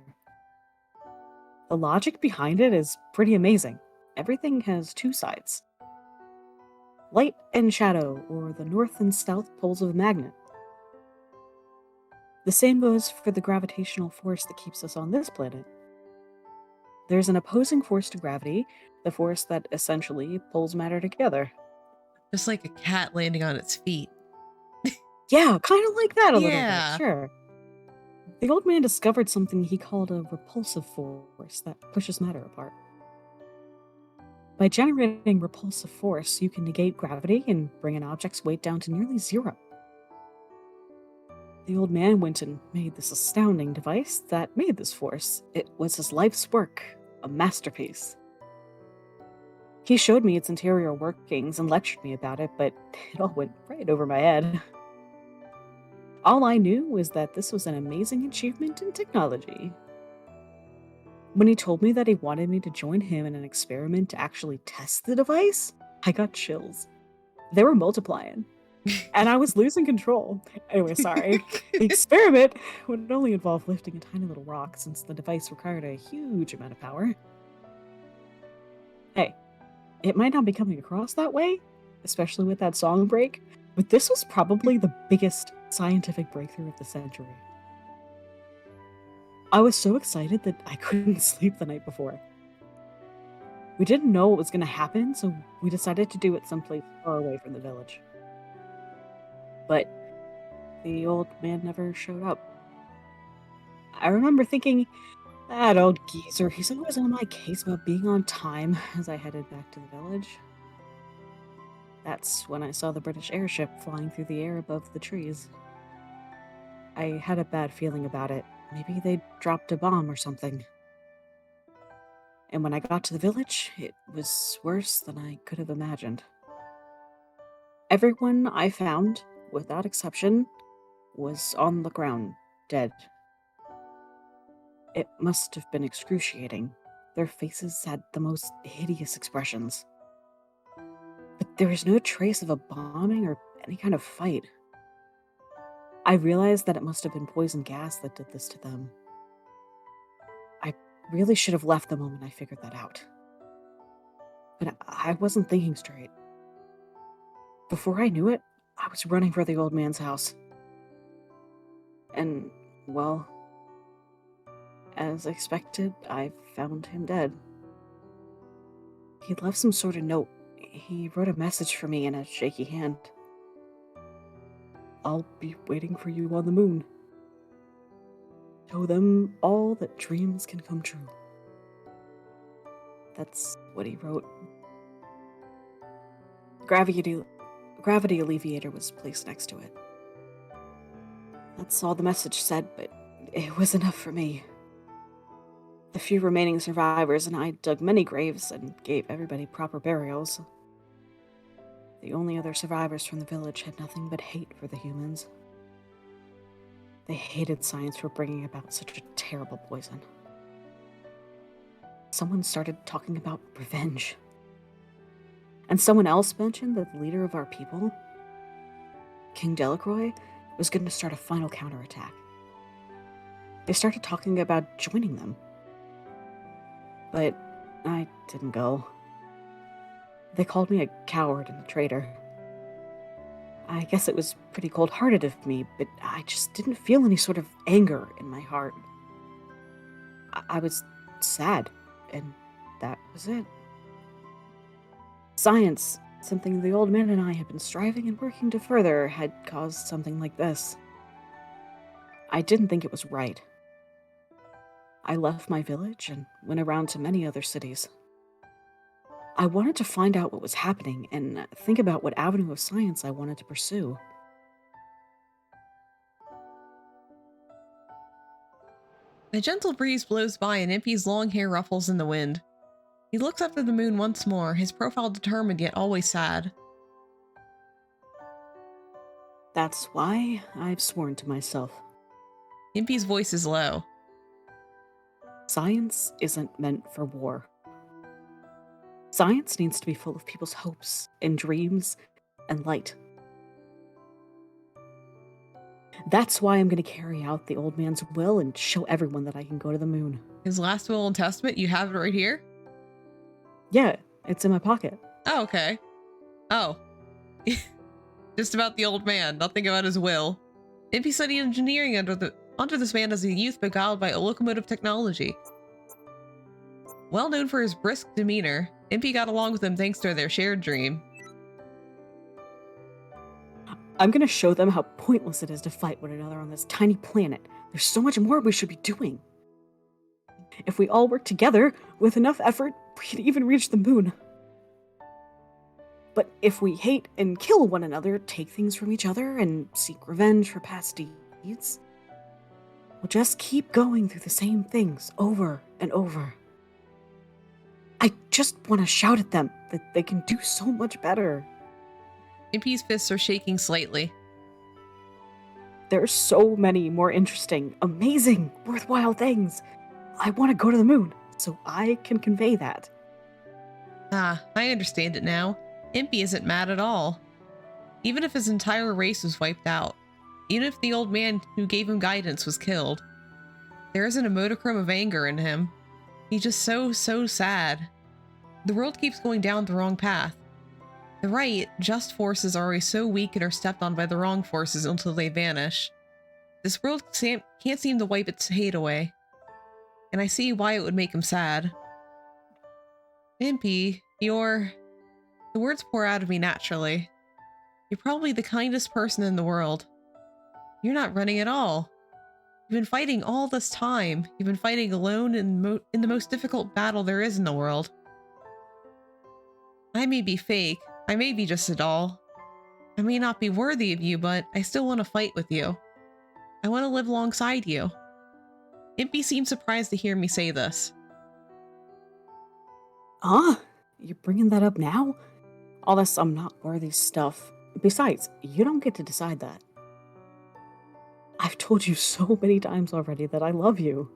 The logic behind it is pretty amazing. Everything has two sides. Light and shadow, or the north and south poles of a magnet. The same goes for the gravitational force that keeps us on this planet. There's an opposing force to gravity, the force that essentially pulls matter together. Just like a cat landing on its feet. Yeah, kind of like that a little Yeah. bit, sure. The old man discovered something he called a repulsive force that pushes matter apart. By generating repulsive force, you can negate gravity and bring an object's weight down to nearly zero. The old man went and made this astounding device that made this force. It was his life's work, a masterpiece. He showed me its interior workings and lectured me about it, but it all went right over my head. All I knew was that this was an amazing achievement in technology. When he told me that he wanted me to join him in an experiment to actually test the device, I got chills. They were multiplying, and I was losing control. Anyway, sorry. The experiment would only involve lifting a tiny little rock since the device required a huge amount of power. Hey, it might not be coming across that way, especially with that song break, but this was probably the biggest scientific breakthrough of the century. I was so excited that I couldn't sleep the night before. We didn't know what was going to happen, so we decided to do it someplace far away from the village. But the old man never showed up. I remember thinking, that old geezer, he's always on my case about being on time as I headed back to the village. That's when I saw the British airship flying through the air above the trees. I had a bad feeling about it. Maybe they dropped a bomb or something. And when I got to the village, it was worse than I could have imagined. Everyone I found, without exception, was on the ground, dead. It must have been excruciating. Their faces had the most hideous expressions. But there was no trace of a bombing or any kind of fight. I realized that it must have been poison gas that did this to them. I really should have left the moment I figured that out. But I wasn't thinking straight. Before I knew it, I was running for the old man's house. And, well, as expected, I found him dead. He'd left some sort of note. He wrote a message for me in a shaky hand. I'll be waiting for you on the moon. Show them all that dreams can come true. That's what he wrote. Gravity alleviator was placed next to it. That's all the message said, but it was enough for me. The few remaining survivors and I dug many graves and gave everybody proper burials. The only other survivors from the village had nothing but hate for the humans. They hated science for bringing about such a terrible poison. Someone started talking about revenge. And someone else mentioned that the leader of our people, King Delacroix, was going to start a final counterattack. They started talking about joining them. But I didn't go. They called me a coward and a traitor. I guess it was pretty cold-hearted of me, but I just didn't feel any sort of anger in my heart. I was sad, and that was it. Science, something the old man and I had been striving and working to further, had caused something like this. I didn't think it was right. I left my village and went around to many other cities. I wanted to find out what was happening and think about what avenue of science I wanted to pursue. A gentle breeze blows by and Impey's long hair ruffles in the wind. He looks up at the moon once more, his profile determined yet always sad. That's why I've sworn to myself. Impey's voice is low. Science isn't meant for war. Science needs to be full of people's hopes and dreams and light. That's why I'm going to carry out the old man's will and show everyone that I can go to the moon. His last will and testament, you have it right here? Yeah, it's in my pocket. Oh, okay. Oh. Just about the old man, nothing about his will. Impey studied engineering under this man as a youth beguiled by locomotive technology. Well known for his brisk demeanor, Impey got along with him thanks to their shared dream. I'm gonna show them how pointless it is to fight one another on this tiny planet. There's so much more we should be doing. If we all work together, with enough effort, we could even reach the moon. But if we hate and kill one another, take things from each other, and seek revenge for past deeds, we'll just keep going through the same things over and over. I just want to shout at them that they can do so much better. Impey's fists are shaking slightly. There are so many more interesting, amazing, worthwhile things. I want to go to the moon, so I can convey that. Ah, I understand it now. Impey isn't mad at all. Even if his entire race was wiped out. Even if the old man who gave him guidance was killed. There isn't a modicum of anger in him. He's just so sad. The world keeps going down the wrong path. The right, just forces are always so weak and are stepped on by the wrong forces until they vanish. This world can't seem to wipe its hate away. And I see why it would make him sad. Impey, the words pour out of me naturally. You're probably the kindest person in the world. You're not running at all. You've been fighting all this time. You've been fighting alone in the most difficult battle there is in the world. I may be fake. I may be just a doll. I may not be worthy of you, but I still want to fight with you. I want to live alongside you. Impey seemed surprised to hear me say this. You're bringing that up now? All this I'm not worthy stuff. Besides, you don't get to decide that. I've told you so many times already that I love you.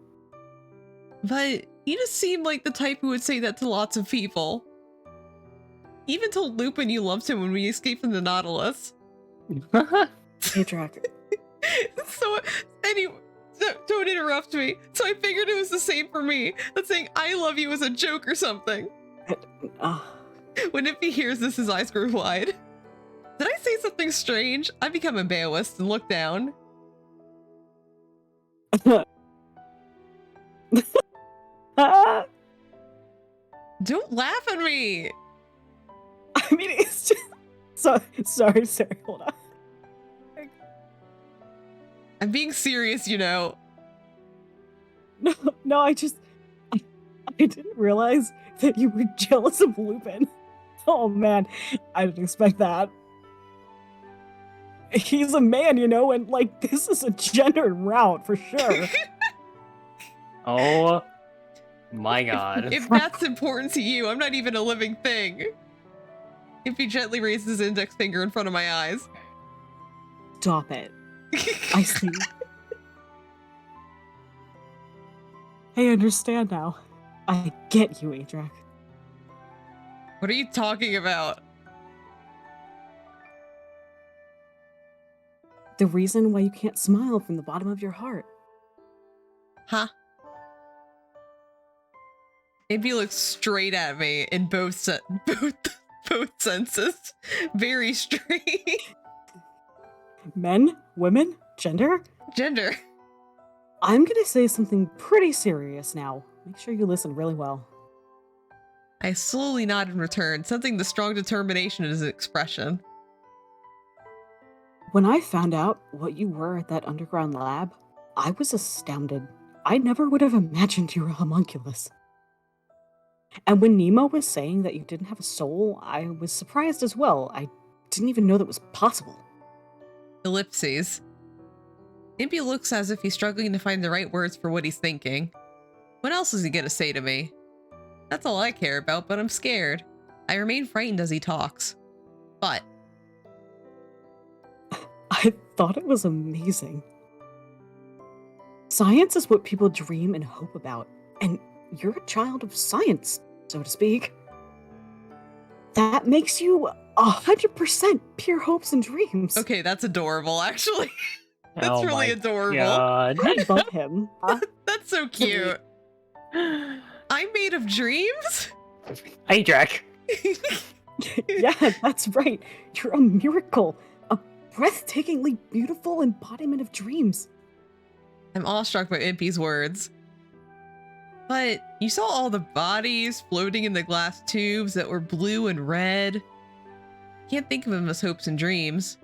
But you just seem like the type who would say that to lots of people. He even told Lupin you loved him when we escaped from the Nautilus. Hey, Drac. So, anyway, don't interrupt me. So I figured it was the same for me. That saying I love you was a joke or something. When Impey hears this, his eyes grow wide. Did I say something strange? I become embarrassed and look down. Don't laugh at me! I mean, it's just... Sorry, hold on. I'm being serious, you know. No, I didn't realize that you were jealous of Lupin. Oh man, I didn't expect that. He's a man, you know, and like, this is a gendered route for sure. Oh my god. If that's important to you, I'm not even a living thing. Impey gently raises his index finger in front of my eyes. Stop it. I see. I understand now. I get you, Adrak. What are you talking about? The reason why you can't smile from the bottom of your heart. Huh? Impey looks straight at me in both senses. Very straight. Men? Women? Gender? Gender. I'm gonna say something pretty serious now. Make sure you listen really well. I slowly nod in return, sensing the strong determination in his expression. When I found out what you were at that underground lab, I was astounded. I never would have imagined you were a homunculus. And when Nemo was saying that you didn't have a soul, I was surprised as well. I didn't even know that was possible. Ellipses. Impey looks as if he's struggling to find the right words for what he's thinking. What else is he gonna say to me? That's all I care about, but I'm scared. I remain frightened as he talks. But I thought it was amazing. Science is what people dream and hope about, and you're a child of science, so to speak. That makes you 100% pure hopes and dreams. okay, that's adorable, actually. That's Oh really my adorable. God. I love him. That's so cute. I'm made of dreams? Hey, Drac. Yeah, that's right. You're a miracle. A breathtakingly beautiful embodiment of dreams. I'm awestruck by Impey's words. But you saw all the bodies floating in the glass tubes that were blue and red. Can't think of them as hopes and dreams.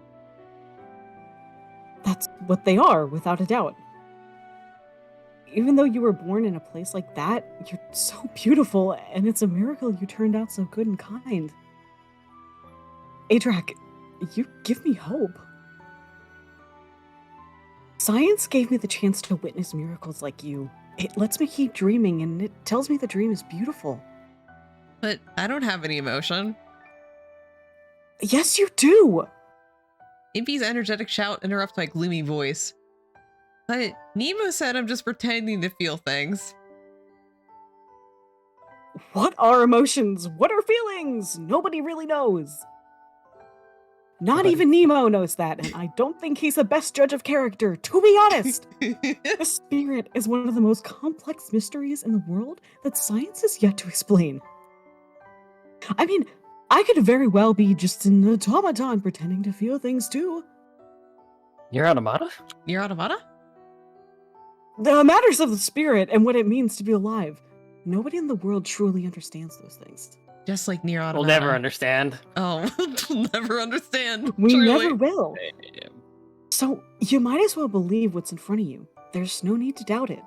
That's what they are, without a doubt. Even though you were born in a place like that, you're so beautiful, and it's a miracle you turned out so good and kind. Adrak, you give me hope. Science gave me the chance to witness miracles like you. It lets me keep dreaming, and it tells me the dream is beautiful. But I don't have any emotion. Yes, you do. Impey's energetic shout interrupts my gloomy voice. But Nemo said I'm just pretending to feel things. What are emotions? What are feelings? Nobody really knows. Not Nobody. even Nemo knows that, and I don't think he's the best judge of character, to be honest. The spirit is one of the most complex mysteries in the world that science has yet to explain. I mean, I could very well be just an automaton pretending to feel things too. You're automata? Near Automata? The matters of the spirit and what it means to be alive. Nobody in the world truly understands those things. Just like Near Automata. We'll never understand. Oh, we'll never understand. We truly. never will. So you might as well believe what's in front of you. There's no need to doubt it.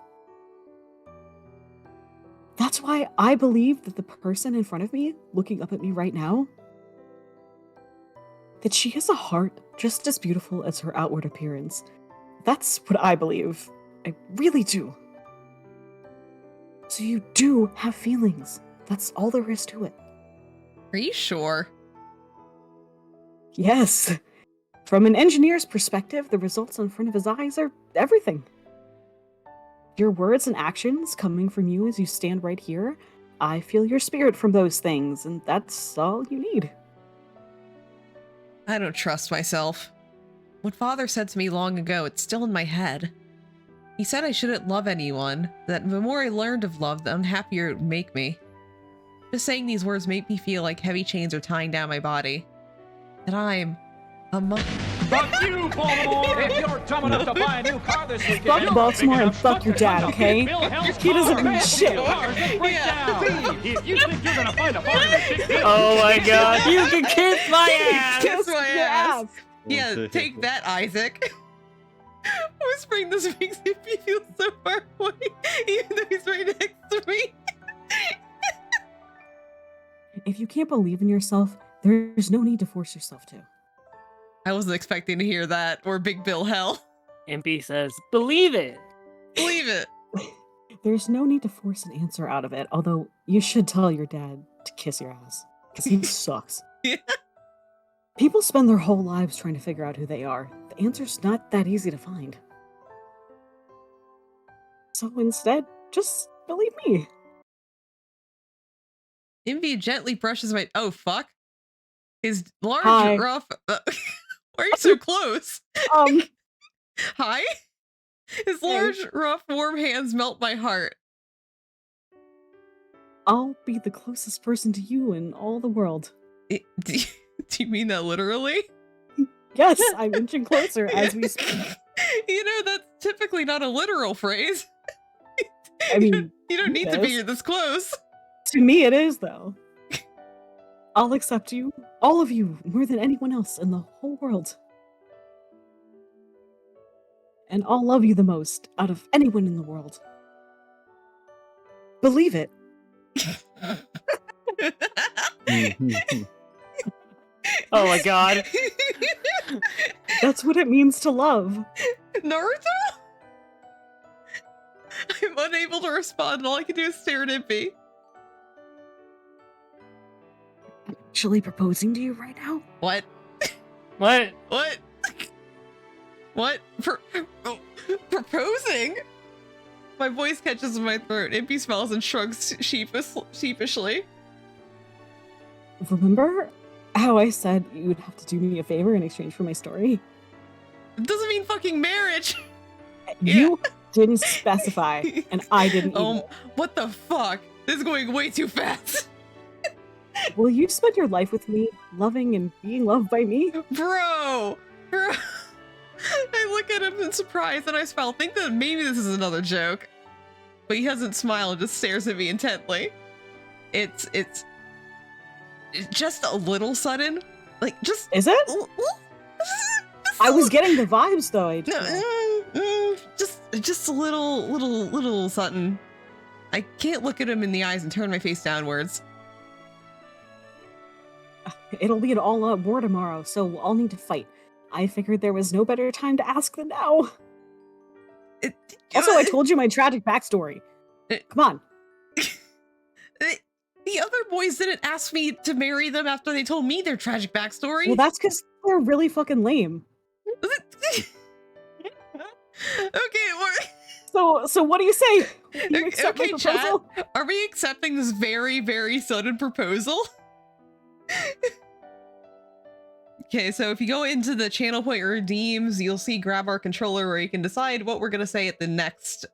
That's why I believe that the person in front of me, looking up at me right now, that she has a heart just as beautiful as her outward appearance. That's what I believe. I really do. So you do have feelings. That's all there is to it. Are you sure? Yes. From an engineer's perspective, the results in front of his eyes are everything. Your words and actions coming from you as you stand right here, I feel your spirit from those things, and that's all you need. I don't trust myself. What Father said to me long ago, it's still in my head. He said I shouldn't love anyone, that the more I learned of love, the unhappier it would make me. Just saying these words make me feel like heavy chains are tying down my body. That I'm a Fuck you, Baltimore! If you're dumb enough to buy a new car this weekend, Fuck you're Baltimore big and enough fuck your dad, to okay? Bill Hell's He doesn't car. mean Fast shit. cars that break down. If you think you're gonna find a bar in a big deal, Oh my god, you can kiss my ass! Kiss my your ass. Yeah, take that, Isaac. Whispering this makes me feel so far away, even though he's right next to me. If you can't believe in yourself, there's no need to force yourself to. I wasn't expecting to hear that, or Big Bill Hell. Impey says, believe it! Believe it. There's no need to force an answer out of it, although you should tell your dad to kiss your ass, because he sucks. Yeah. People spend their whole lives trying to figure out who they are. The answer's not that easy to find. So instead, just believe me. Impey gently brushes my— oh, fuck. His large, Hi. rough— why are you so close? Hi? His large, rough, warm hands melt my heart. I'll be the closest person to you in all the world. Do you mean that literally? Yes, I'm inching closer as we speak. You know, that's typically not a literal phrase. I mean, you don't need to it be is. this close. To me it is, though. I'll accept you, all of you, more than anyone else in the whole world. And I'll love you the most out of anyone in the world. Believe it. Oh my god. That's what it means to love. Naruto? I'm unable to respond. All I can do is stare at Impey. I'm actually proposing to you right now. What? What? What? What? Proposing? My voice catches in my throat. Impey smiles and shrugs sheepishly. Remember how I said you'd have to do me a favor in exchange for my story? It doesn't mean fucking marriage. You didn't specify, and I didn't either. What the fuck? This is going way too fast. Will you spend your life with me, loving and being loved by me? Bro. I look at him in surprise and I smile, think that maybe this is another joke. But he doesn't smile and just stares at me intently. It's just a little sudden. Like, just... Is it? I was getting the vibes, though. Just a little something. I can't look at him in the eyes and turn my face downwards. It'll be an all-out war tomorrow, so I'll need to fight. I figured there was no better time to ask than now. Also, I told you my tragic backstory. Come on. The other boys didn't ask me to marry them after they told me their tragic backstory. Well, that's because they're really fucking lame. Okay, So what do you say? Do you accept okay, my chat. proposal? Are we accepting this very, very sudden proposal? Okay, so if you go into the channel point redeems, you'll see grab our controller where you can decide what we're gonna say at the next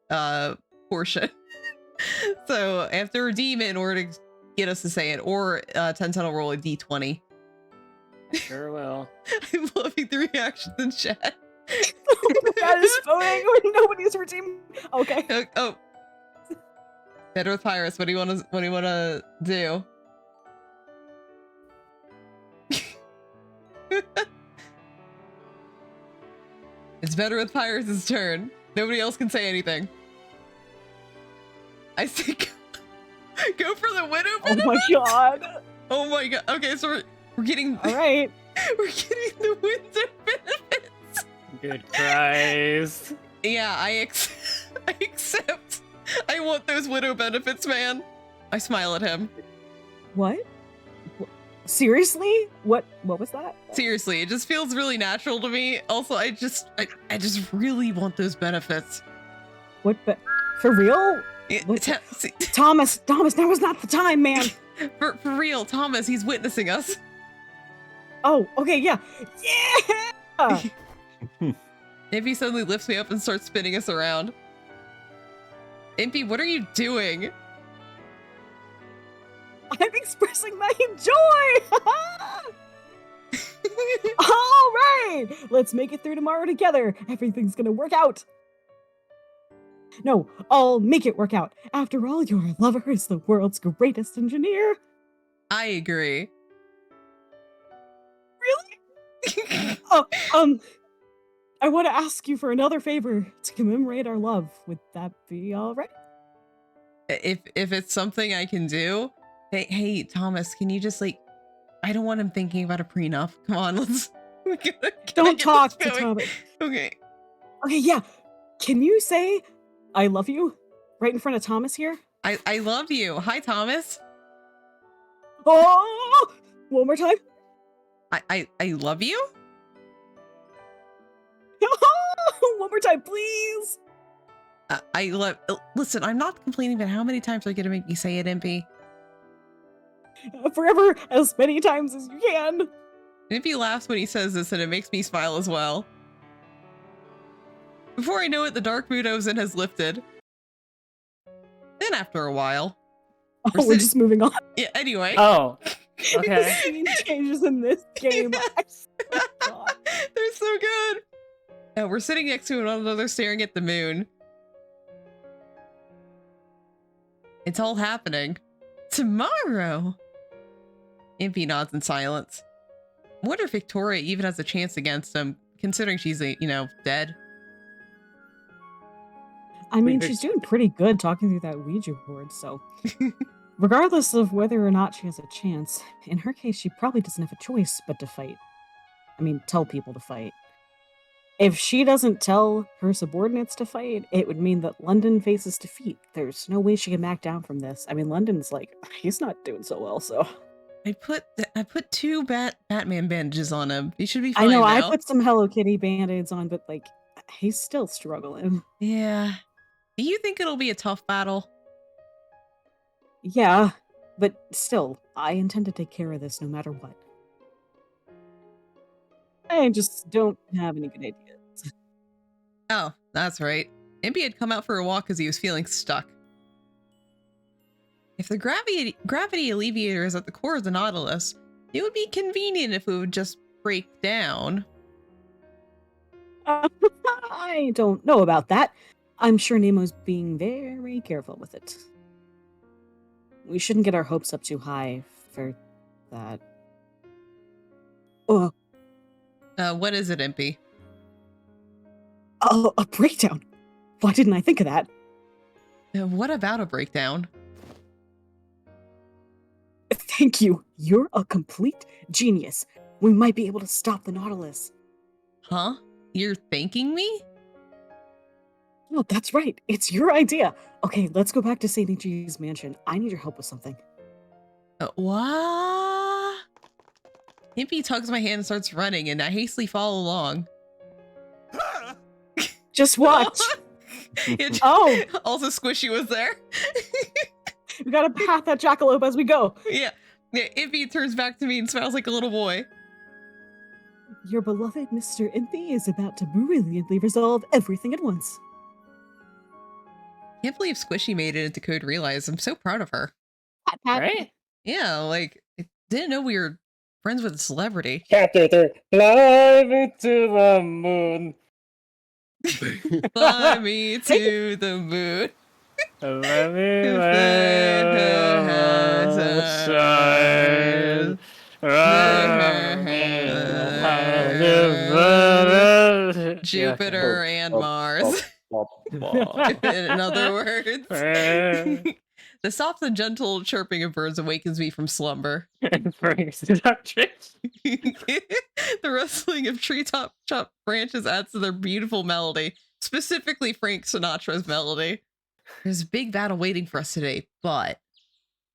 portion. So I have to redeem it in order to get us to say it, or 10 will roll a d20. Sure will. I'm loving the reactions in chat. That is voting when nobody's redeeming. Okay. Oh, better with Pirates. What do you want to do? It's better with Pirates' turn. Nobody else can say anything. I say go for the widow Oh benefit. my god. Oh my god. Okay, so we're getting All right. we're getting the widow benefits. Good Christ. Yeah, I accept. I want those widow benefits, man. I smile at him. What? Seriously? What was that? Seriously, it just feels really natural to me. Also, I just really want those benefits. What? For real? Yeah, What? Thomas, now is not the time, man. for real, Thomas, he's witnessing us. Oh, okay, yeah. Yeah! Impey suddenly lifts me up and starts spinning us around. Impey, what are you doing? I'm expressing my joy! All right! Let's make it through tomorrow together. Everything's gonna work out. No, I'll make it work out. After all, your lover is the world's greatest engineer. I agree. Really? I want to ask you for another favor to commemorate our love. Would that be all right? If it's something I can do. Hey, Thomas, can you just I don't want him thinking about a prenup. Come on, let's. Don't talk to Thomas. Okay. Okay, yeah. Can you say I love you right in front of Thomas here? I love you. Hi, Thomas. Oh, one more time. I love you. One more time, please. I love. Listen, I'm not complaining, but how many times are you gonna make me say it, Impey? Forever, as many times as you can. Impey laughs when he says this, and it makes me smile as well. Before I know it, the dark mood I was in has lifted. Then after a while, We're just moving on. yeah. Anyway. Oh, The okay. scene changes in this game. I swear to God. They're so good. Now we're sitting next to one another, staring at the moon. It's all happening tomorrow. Impey nods in silence. I wonder if Victoria even has a chance against him, considering she's dead. I mean, she's doing pretty good talking through that Ouija board, so regardless of whether or not she has a chance, in her case, she probably doesn't have a choice but to fight. I mean, tell people to fight. If she doesn't tell her subordinates to fight, it would mean that London faces defeat. There's no way she can back down from this. I mean, London's he's not doing so well, so. I put two Batman bandages on him. He should be fine I know, now. I put some Hello Kitty band-aids on, but he's still struggling. Yeah. Do you think it'll be a tough battle? Yeah, but still, I intend to take care of this no matter what. I just don't have any good ideas. Oh, that's right. Impey had come out for a walk because he was feeling stuck. If the gravity alleviator is at the core of the Nautilus, it would be convenient if it would just break down. I don't know about that. I'm sure Nemo's being very careful with it. We shouldn't get our hopes up too high for that. Oh, What is it, Impey? a breakdown. Why didn't I think of that? What about a breakdown? Thank you. You're a complete genius. We might be able to stop the Nautilus. Huh? You're thanking me? No, that's right. It's your idea. Okay, let's go back to St. G's mansion. I need your help with something. What? Impey tugs my hand and starts running, and I hastily follow along. Just watch. It- Oh, Also, Squishy was there. we gotta pat that jackalope as we go. Yeah. Impey turns back to me and smiles like a little boy. Your beloved Mr. Impey is about to brilliantly resolve everything at once. Can't believe Squishy made it into Code Realize. I'm so proud of her. Pat, pat. Right? Yeah, like, I didn't know we were friends with a celebrity. Chapter 3. Fly me to the moon. Fly me to the moon. Let me lay outside. Jupiter and Mars. In other words, the soft and gentle chirping of birds awakens me from slumber. And Frank's seductress. The rustling of treetop chop branches adds to their beautiful melody, specifically Frank Sinatra's melody. There's a big battle waiting for us today, but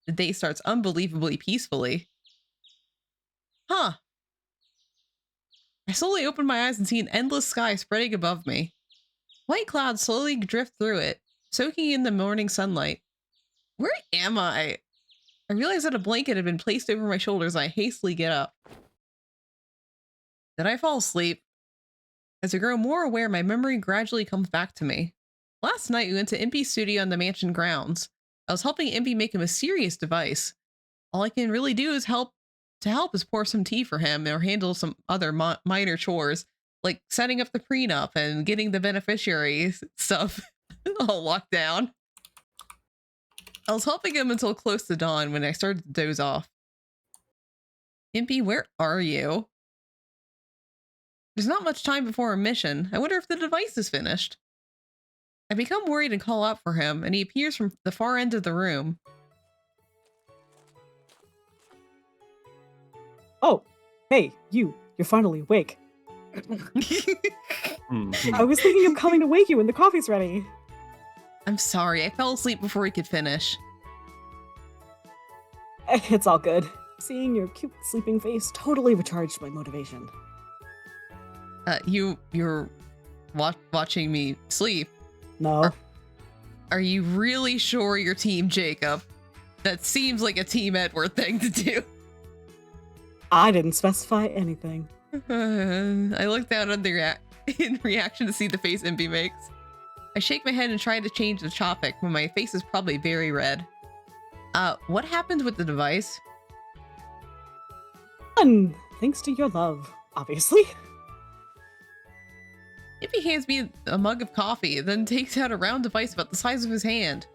the day starts unbelievably peacefully. Huh. I slowly open my eyes and see an endless sky spreading above me. White clouds slowly drift through it, soaking in the morning sunlight. Where am I? I realize that a blanket had been placed over my shoulders and I hastily get up. Did I fall asleep? As I grow more aware, my memory gradually comes back to me. Last night, we went to Impey's studio on the mansion grounds. I was helping Impey make a mysterious device. All I can really do is help is pour some tea for him or handle some other minor chores, like setting up the prenup and getting the beneficiary stuff all locked down. I was helping him until close to dawn when I started to doze off. Impey, where are you? There's not much time before our mission. I wonder if the device is finished. I become worried and call out for him, and he appears from the far end of the room. Oh, hey, you're finally awake. I was thinking of coming to wake you when the coffee's ready. I'm sorry, I fell asleep before he could finish. It's all good. Seeing your cute sleeping face totally recharged my motivation. You're watching me sleep. No. Are you really sure you're Team Jacob? That seems like a Team Edward thing to do. I didn't specify anything. I look down in reaction to see the face Impey makes. I shake my head and try to change the topic when my face is probably very red. What happened with the device? And thanks to your love, obviously. Impey hands me a mug of coffee, then takes out a round device about the size of his hand.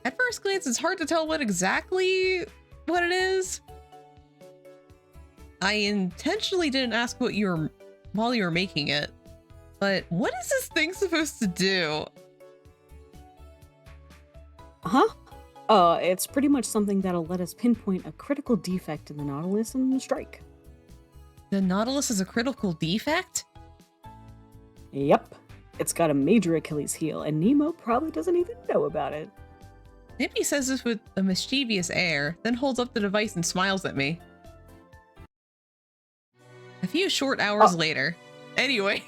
At first glance, it's hard to tell what it is. I intentionally didn't ask while you were making it, but what is this thing supposed to do? Huh? It's pretty much something that'll let us pinpoint a critical defect in the Nautilus and strike. The Nautilus is a critical defect? Yep. It's got a major Achilles heel, and Nemo probably doesn't even know about it. Impey says this with a mischievous air, then holds up the device and smiles at me. A few short hours later. Anyway,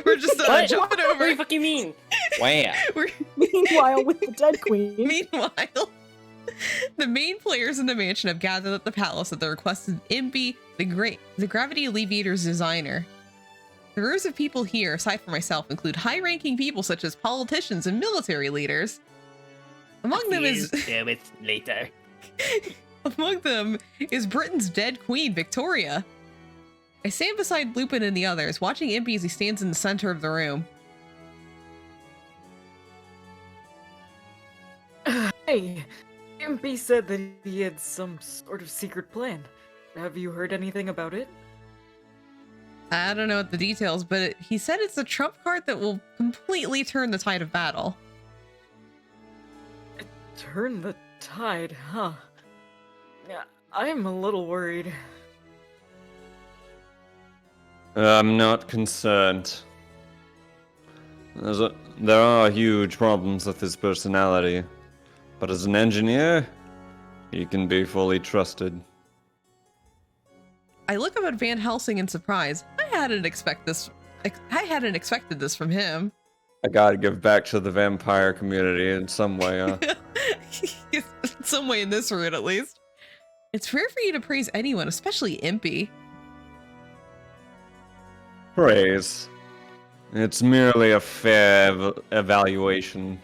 we're just jumping over. What do you fucking mean? Wow. Meanwhile, with the dead queen. Meanwhile, the main players in the mansion have gathered at the palace at the request of Impey, the Gravity Alleviator's designer. The rows of people here, aside from myself, include high-ranking people such as politicians and military leaders. Among them is later. Among them is Britain's dead queen, Victoria. I stand beside Lupin and the others, watching Impey as he stands in the center of the room. Hey, Impey said that he had some sort of secret plan. Have you heard anything about it? I don't know what the details, but he said it's a trump card that will completely turn the tide of battle. Turn the tide, huh? Yeah, I'm a little worried. I'm not concerned. There are huge problems with his personality, but as an engineer, He can be fully trusted. I look up at Van Helsing in surprise. I hadn't expected this from him. I gotta give back to the vampire community in some way, Some way in this route, at least. It's rare for you to praise anyone, especially Impey. Praise. It's merely a fair evaluation.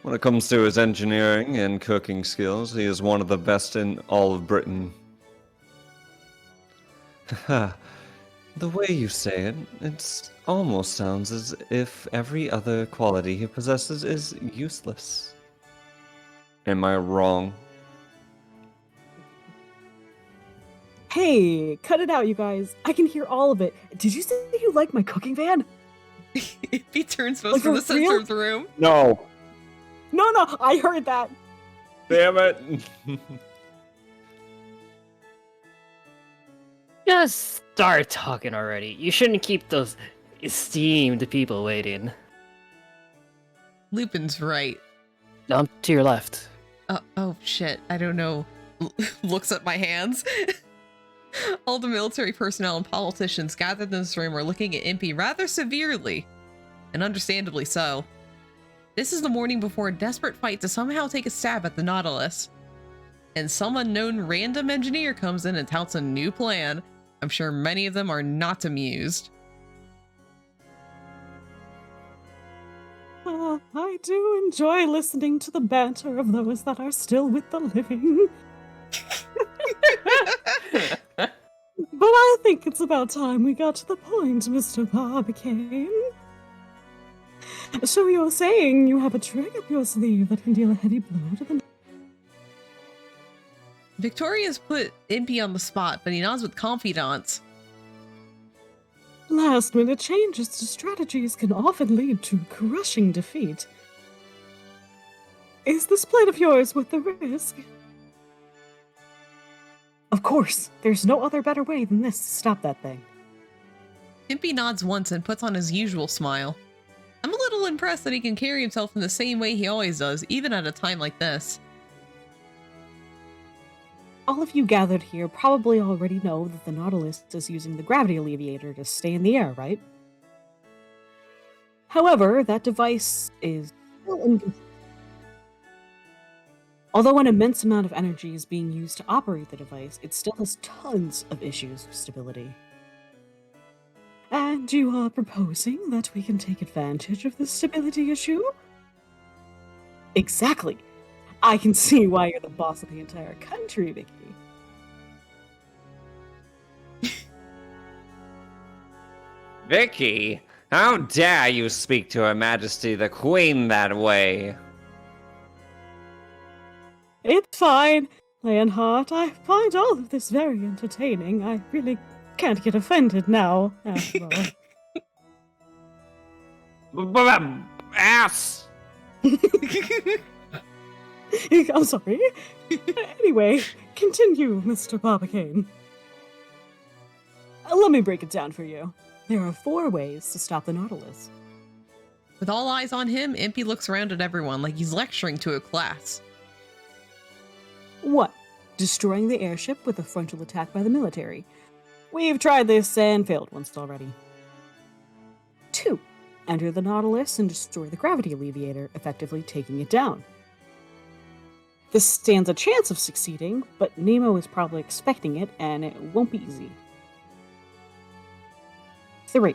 When it comes to his engineering and cooking skills, he is one of the best in all of Britain. The way you say it, it almost sounds as if every other quality he possesses is useless. Am I wrong? Hey, cut it out, you guys. I can hear all of it. Did you say you like my cooking van? Impey turns most Like, from the for center real? of the room. No! No, I heard that. Damn it! Just start talking already. You shouldn't keep those esteemed people waiting. Lupin's right. To your left. Oh shit, I don't know. Looks at my hands. All the military personnel and politicians gathered in this room are looking at Impey rather severely, and understandably so. This is the morning before a desperate fight to somehow take a stab at the Nautilus. And some unknown random engineer comes in and touts a new plan. I'm sure many of them are not amused. I do enjoy listening to the banter of those that are still with the living. But I think it's about time we got to the point, Mr. Barbicane. So you're saying you have a trick up your sleeve that can deal a heavy blow to the... Victoria's put Impey on the spot, but he nods with confidence. Last-minute changes to strategies can often lead to crushing defeat. Is this plan of yours worth the risk? Of course, there's no other better way than this to stop that thing. Impey nods once and puts on his usual smile. I'm a little impressed that he can carry himself in the same way he always does, even at a time like this. All of you gathered here probably already know that the Nautilus is using the gravity alleviator to stay in the air, right? However, that device is still inconsistent. Although an immense amount of energy is being used to operate the device, it still has tons of issues with stability. And you are proposing that we can take advantage of the stability issue? Exactly. I can see why you're the boss of the entire country, Vicky. Vicky, how dare you speak to Her Majesty the Queen that way? It's fine, Leonhardt. I find all of this very entertaining. I really can't get offended now, after all. Ass! I'm sorry. Anyway, continue, Mr. Barbicane. Let me break it down for you. There are 4 ways to stop the Nautilus. With all eyes on him, Impey looks around at everyone like he's lecturing to a class. 1. Destroying the airship with a frontal attack by the military. We've tried this and failed once already. 2. Enter the Nautilus and destroy the gravity alleviator, effectively taking it down. This stands a chance of succeeding, but Nemo is probably expecting it, and it won't be easy. 3.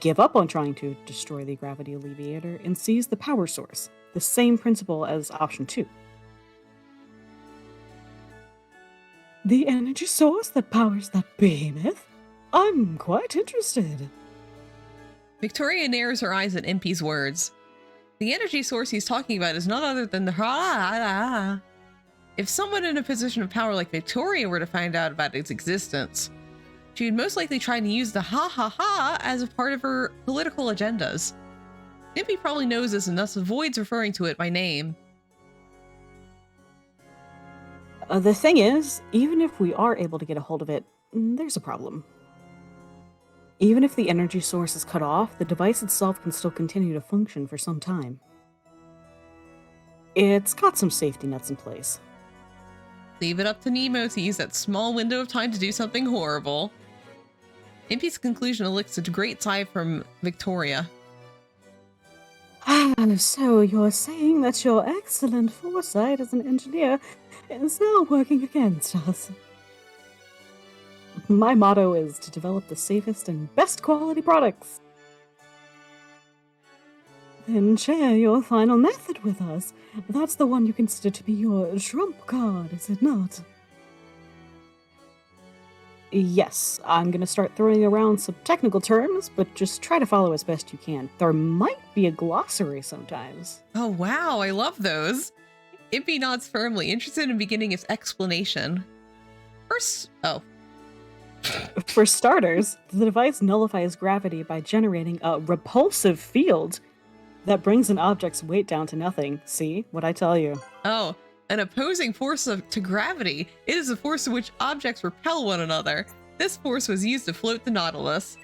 Give up on trying to destroy the gravity alleviator and seize the power source, the same principle as option 2. The energy source that powers that behemoth? I'm quite interested. Victoria narrows her eyes at Impey's words. The energy source he's talking about is none other than the If someone in a position of power like Victoria were to find out about its existence, she would most likely try to use the ha as a part of her political agendas. Impey probably knows this and thus avoids referring to it by name. The thing is, even if we are able to get a hold of it, there's a problem. Even if the energy source is cut off, the device itself can still continue to function for some time. It's got some safety nets in place. Leave it up to Nemo to use that small window of time to do something horrible. Impey's conclusion elicited a great sigh from Victoria. So you're saying that your excellent foresight as an engineer is now working against us. My motto is to develop the safest and best quality products. Then share your final method with us. That's the one you consider to be your trump card, is it not? Yes, I'm gonna start throwing around some technical terms, but just try to follow as best you can. There might be a glossary sometimes. Oh wow, I love those. Impey nods firmly, interested in beginning its explanation. First, For starters, the device nullifies gravity by generating a repulsive field that brings an object's weight down to nothing. See what I tell you? an opposing force to gravity. It is a force in which objects repel one another. This force was used to float the Nautilus.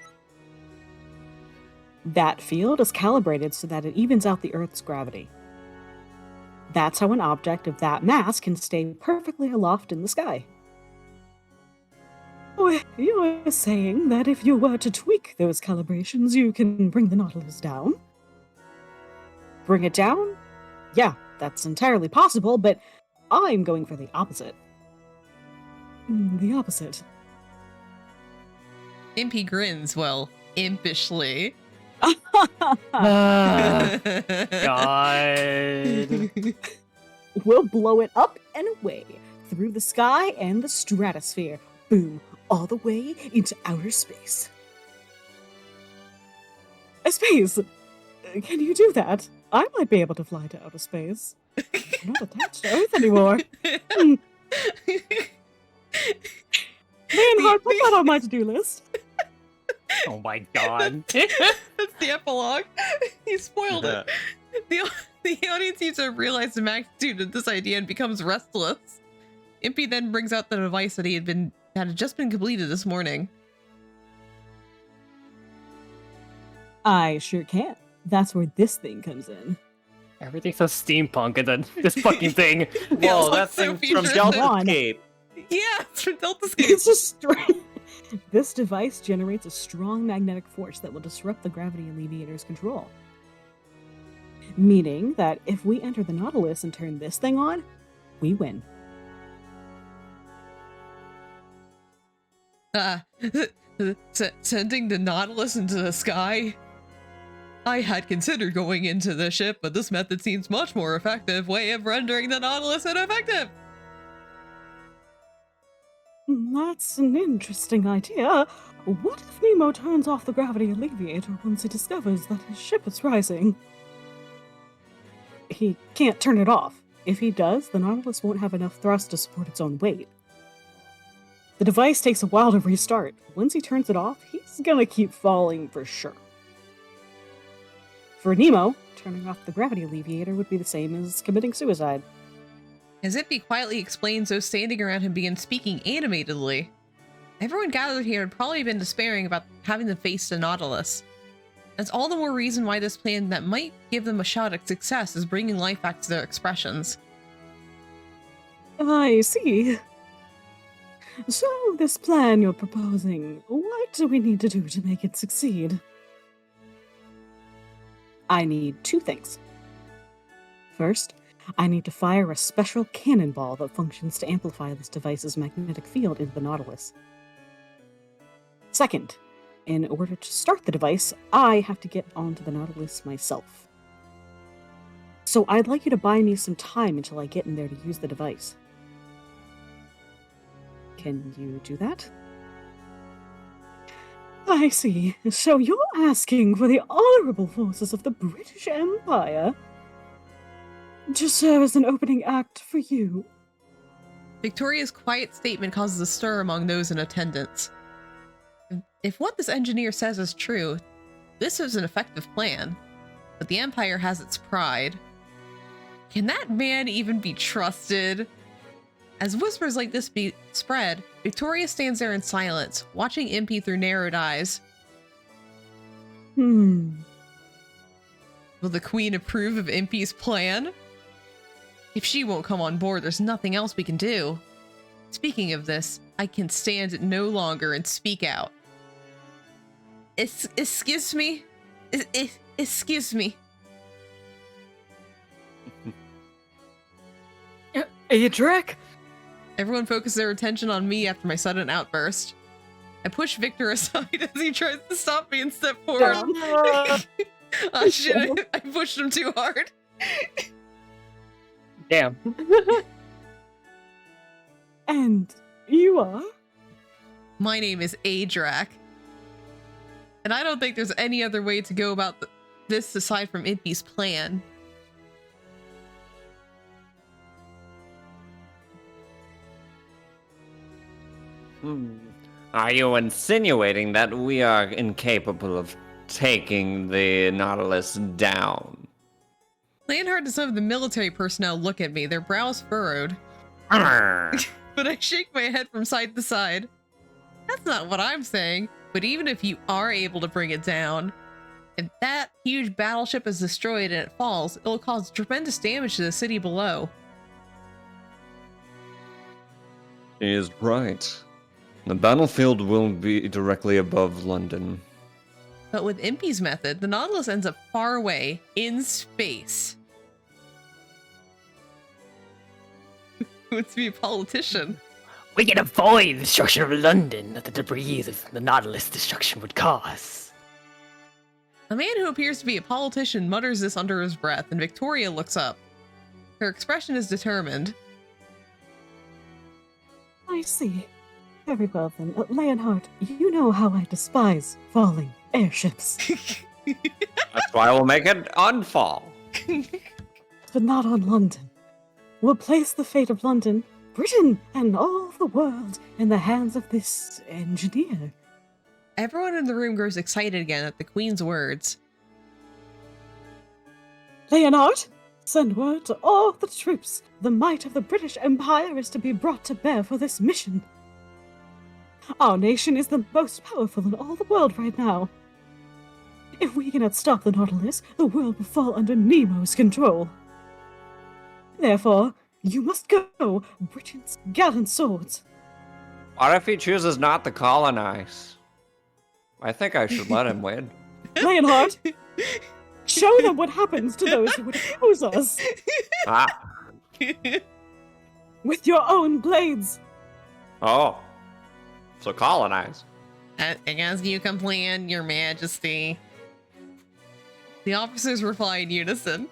That field is calibrated so that it evens out the Earth's gravity. That's how an object of that mass can stay perfectly aloft in the sky. Oh, you were saying that if you were to tweak those calibrations, you can bring the Nautilus down? Bring it down? Yeah, that's entirely possible, but I'm going for the opposite. The opposite. Impey grins, well, impishly. God. We'll blow it up and away, through the sky and the stratosphere. Boom, all the way into outer space. Space! Can you do that? I might be able to fly to outer space. I'm not attached to Earth anymore. Leonhard, put that on my to-do list. Oh my god. That's the epilogue. He spoiled it. The audience seems to have realized the magnitude of this idea and becomes restless. Impey then brings out the device that had just been completed this morning. I sure can. That's where this thing comes in. Everything's so steampunk and then this fucking thing. Whoa, looks that so thing's from futuristic. Delta Escape. Yeah, it's from Delta It's a strong... This device generates a strong magnetic force that will disrupt the gravity alleviator's control. Meaning that if we enter the Nautilus and turn this thing on, we win. Sending the Nautilus into the sky? I had considered going into the ship, but this method seems much more effective way of rendering the Nautilus ineffective. That's an interesting idea. What if Nemo turns off the gravity alleviator once he discovers that his ship is rising? He can't turn it off. If he does, the Nautilus won't have enough thrust to support its own weight. The device takes a while to restart. Once he turns it off, he's gonna keep falling for sure. For Nemo, turning off the gravity alleviator would be the same as committing suicide. As Impey quietly explains, those standing around him began speaking animatedly. Everyone gathered here had probably been despairing about having to face the Nautilus. That's all the more reason why this plan that might give them a shot at success is bringing life back to their expressions. I see. So, this plan you're proposing, what do we need to do to make it succeed? I need two things. First, I need to fire a special cannonball that functions to amplify this device's magnetic field into the Nautilus. Second, in order to start the device, I have to get onto the Nautilus myself. So I'd like you to buy me some time until I get in there to use the device. Can you do that? I see. So you're asking for the honorable forces of the British Empire to serve as an opening act for you. Victoria's quiet statement causes a stir among those in attendance. If what this engineer says is true, this is an effective plan, but the Empire has its pride. Can that man even be trusted? As whispers like this spread, Victoria stands there in silence, watching Impey through narrowed eyes. Hmm. Will the Queen approve of Impey's plan? If she won't come on board, there's nothing else we can do. Speaking of this, I can stand it no longer and speak out. Excuse me? Excuse me. Adric? Everyone focused their attention on me after my sudden outburst. I pushed Victor aside as he tries to stop me and step forward. Oh shit, I pushed him too hard. Damn. And you are? My name is Adrak. And I don't think there's any other way to go about this aside from Impey's plan. Are you insinuating that we are incapable of taking the Nautilus down? Leonhard and some of the military personnel look at me, their brows furrowed. Arrgh. But I shake my head from side to side. That's not what I'm saying, but even if you are able to bring it down, if that huge battleship is destroyed and it falls, it'll cause tremendous damage to the city below. He is right. The battlefield will be directly above London. But with Impey's method, the Nautilus ends up far away, in space. Who wants to be a politician? We can avoid the destruction of London that the debris of the Nautilus destruction would cause. A man who appears to be a politician mutters this under his breath, and Victoria looks up. Her expression is determined. I see. Very well then. Leonhard, you know how I despise falling airships. That's why we'll make it unfall. But not on London. We'll place the fate of London, Britain, and all the world in the hands of this engineer. Everyone in the room grows excited again at the Queen's words. Leonhard, send word to all the troops. The might of the British Empire is to be brought to bear for this mission. Our nation is the most powerful in all the world right now. If we cannot stop the Nautilus, the world will fall under Nemo's control. Therefore, you must go, Britain's gallant swords. What if he chooses not to colonize? I think I should let him win. Leonhard, show them what happens to those who would oppose us Ah. with your own blades. Oh. So colonize. As you complain, Your Majesty. The officers reply in unison.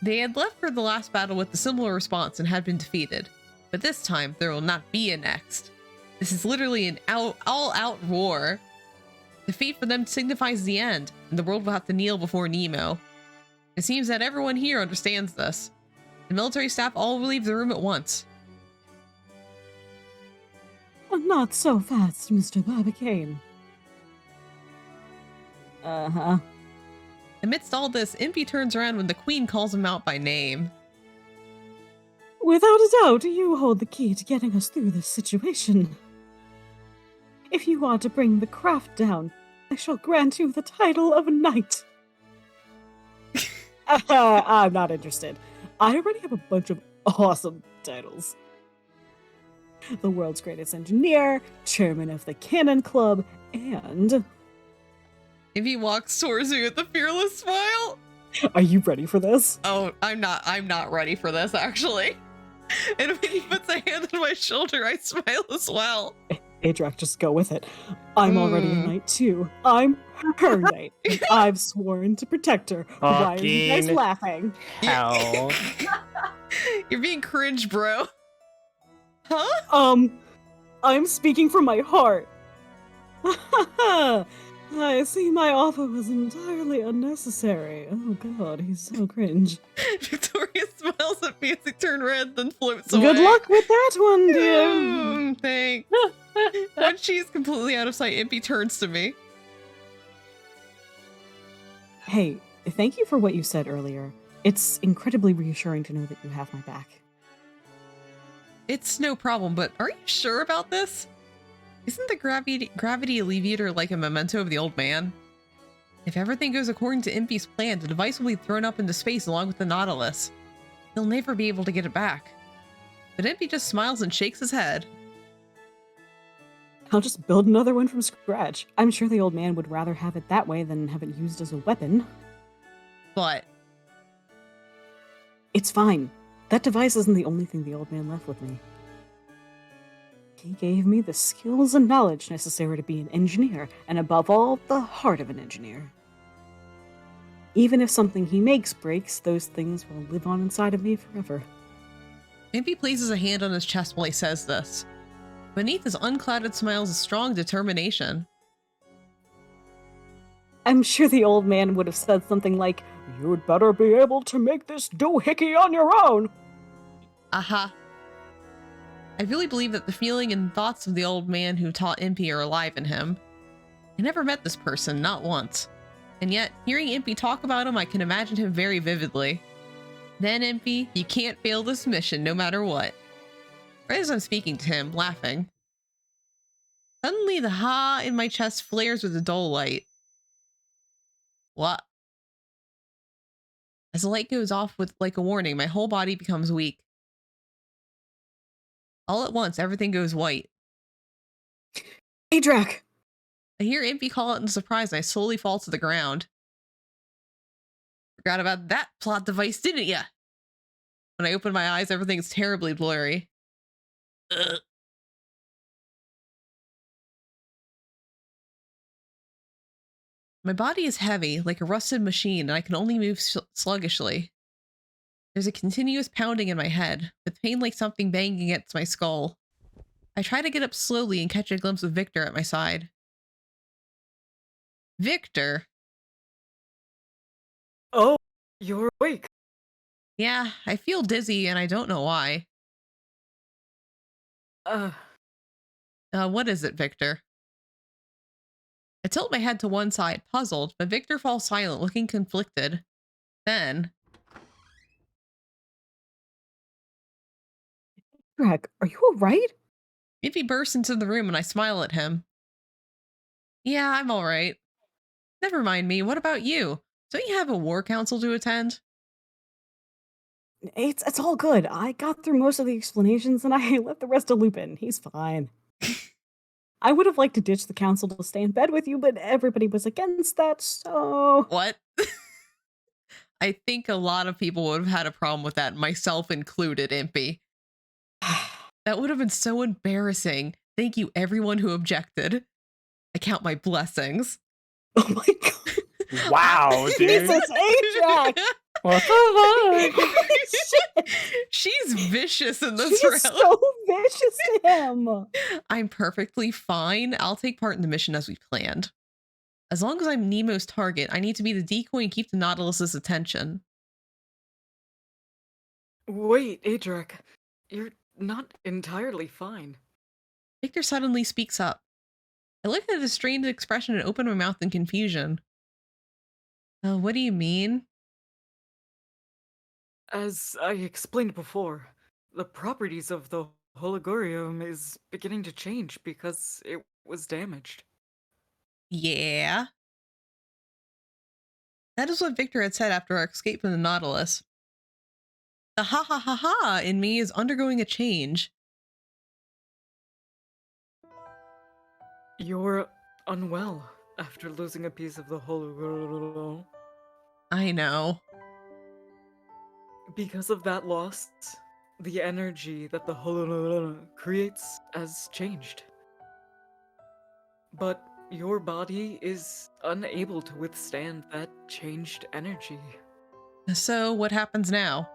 They had left for the last battle with a similar response and had been defeated. But this time, there will not be a next. This is literally an all-out war. Defeat for them signifies the end, and the world will have to kneel before Nemo. It seems that everyone here understands this. The military staff all will leave the room at once. Not so fast, Mr. Barbicane. Uh-huh. Amidst all this, Impey turns around when the Queen calls him out by name. Without a doubt, you hold the key to getting us through this situation. If you are to bring the craft down, I shall grant you the title of knight. I'm not interested. I already have a bunch of awesome titles. The world's greatest engineer, chairman of the Cannon Club, and... Impey walks towards me with a fearless smile. Are you ready for this? Oh, I'm not ready for this, actually. And when he puts a hand on my shoulder, I smile as well. Adrak, just go with it. I'm already a knight too. I'm her knight. I've sworn to protect her. Why are you guys Fucking laughing? hell. You're being cringe, bro. Huh? I'm speaking from my heart. I see my offer was entirely unnecessary. Oh god, he's so cringe. Victoria smiles at me as I turn red, then floats away. Good luck with that one, dear. Thanks. When she's completely out of sight, Impey turns to me. Hey, thank you for what you said earlier. It's incredibly reassuring to know that you have my back. It's no problem, but are you sure about this? Isn't the gravity alleviator like a memento of the old man? If everything goes according to Impey's plan, the device will be thrown up into space along with the Nautilus. He'll never be able to get it back. But Impey just smiles and shakes his head. I'll just build another one from scratch. I'm sure the old man would rather have it that way than have it used as a weapon. But It's fine. That device isn't the only thing the old man left with me. He gave me the skills and knowledge necessary to be an engineer, and above all, the heart of an engineer. Even if something he makes breaks, those things will live on inside of me forever. Impey places a hand on his chest while he says this. Beneath his unclouded smile is a strong determination. I'm sure the old man would have said something like, "You'd better be able to make this doohickey on your own." Aha. I really believe that the feeling and thoughts of the old man who taught Impey are alive in him. I never met this person, not once. And yet, hearing Impey talk about him, I can imagine him very vividly. Then, Impey, you can't fail this mission, no matter what. Right as I'm speaking to him, laughing. Suddenly, the ha in my chest flares with a dull light. What? As the light goes off with like a warning, my whole body becomes weak. All at once, everything goes white. Hey, Drac! I hear Impey call out in surprise and I slowly fall to the ground. Forgot about that plot device, didn't ya? When I open my eyes, everything's terribly blurry. Ugh. My body is heavy, like a rusted machine, and I can only move sluggishly. There's a continuous pounding in my head, with pain like something banging against my skull. I try to get up slowly and catch a glimpse of Victor at my side. Victor? Oh, you're awake. Yeah, I feel dizzy and I don't know why. What is it, Victor? I tilt my head to one side, puzzled, but Victor falls silent, looking conflicted. Then... Drac, are you alright? Impey bursts into the room and I smile at him. Yeah, I'm alright. Never mind me, what about you? Don't you have a war council to attend? It's all good. I got through most of the explanations and I let the rest to Lupin. He's fine. I would have liked to ditch the council to stay in bed with you, but everybody was against that, so... What? I think a lot of people would have had a problem with that, myself included, Impey. That would have been so embarrassing. Thank you, everyone who objected. I count my blessings. Oh my god. Wow, dude. Jesus, Drac! What the fuck? She's vicious in this She's round. so vicious to him. I'm perfectly fine. I'll take part in the mission as we planned. As long as I'm Nemo's target, I need to be the decoy and keep the Nautilus's attention. Wait, Adrak, you're not entirely fine. Victor suddenly speaks up. I look at his strained expression and open my mouth in confusion. What do you mean? As I explained before, the properties of the hologorium is beginning to change because it was damaged. Yeah. That is what Victor had said after our escape from the Nautilus. The ha ha ha ha in me is undergoing a change. You're unwell after losing a piece of the hologorium. I know. Because of that loss, the energy that the hologorium creates has changed. But your body is unable to withstand that changed energy. So what happens now?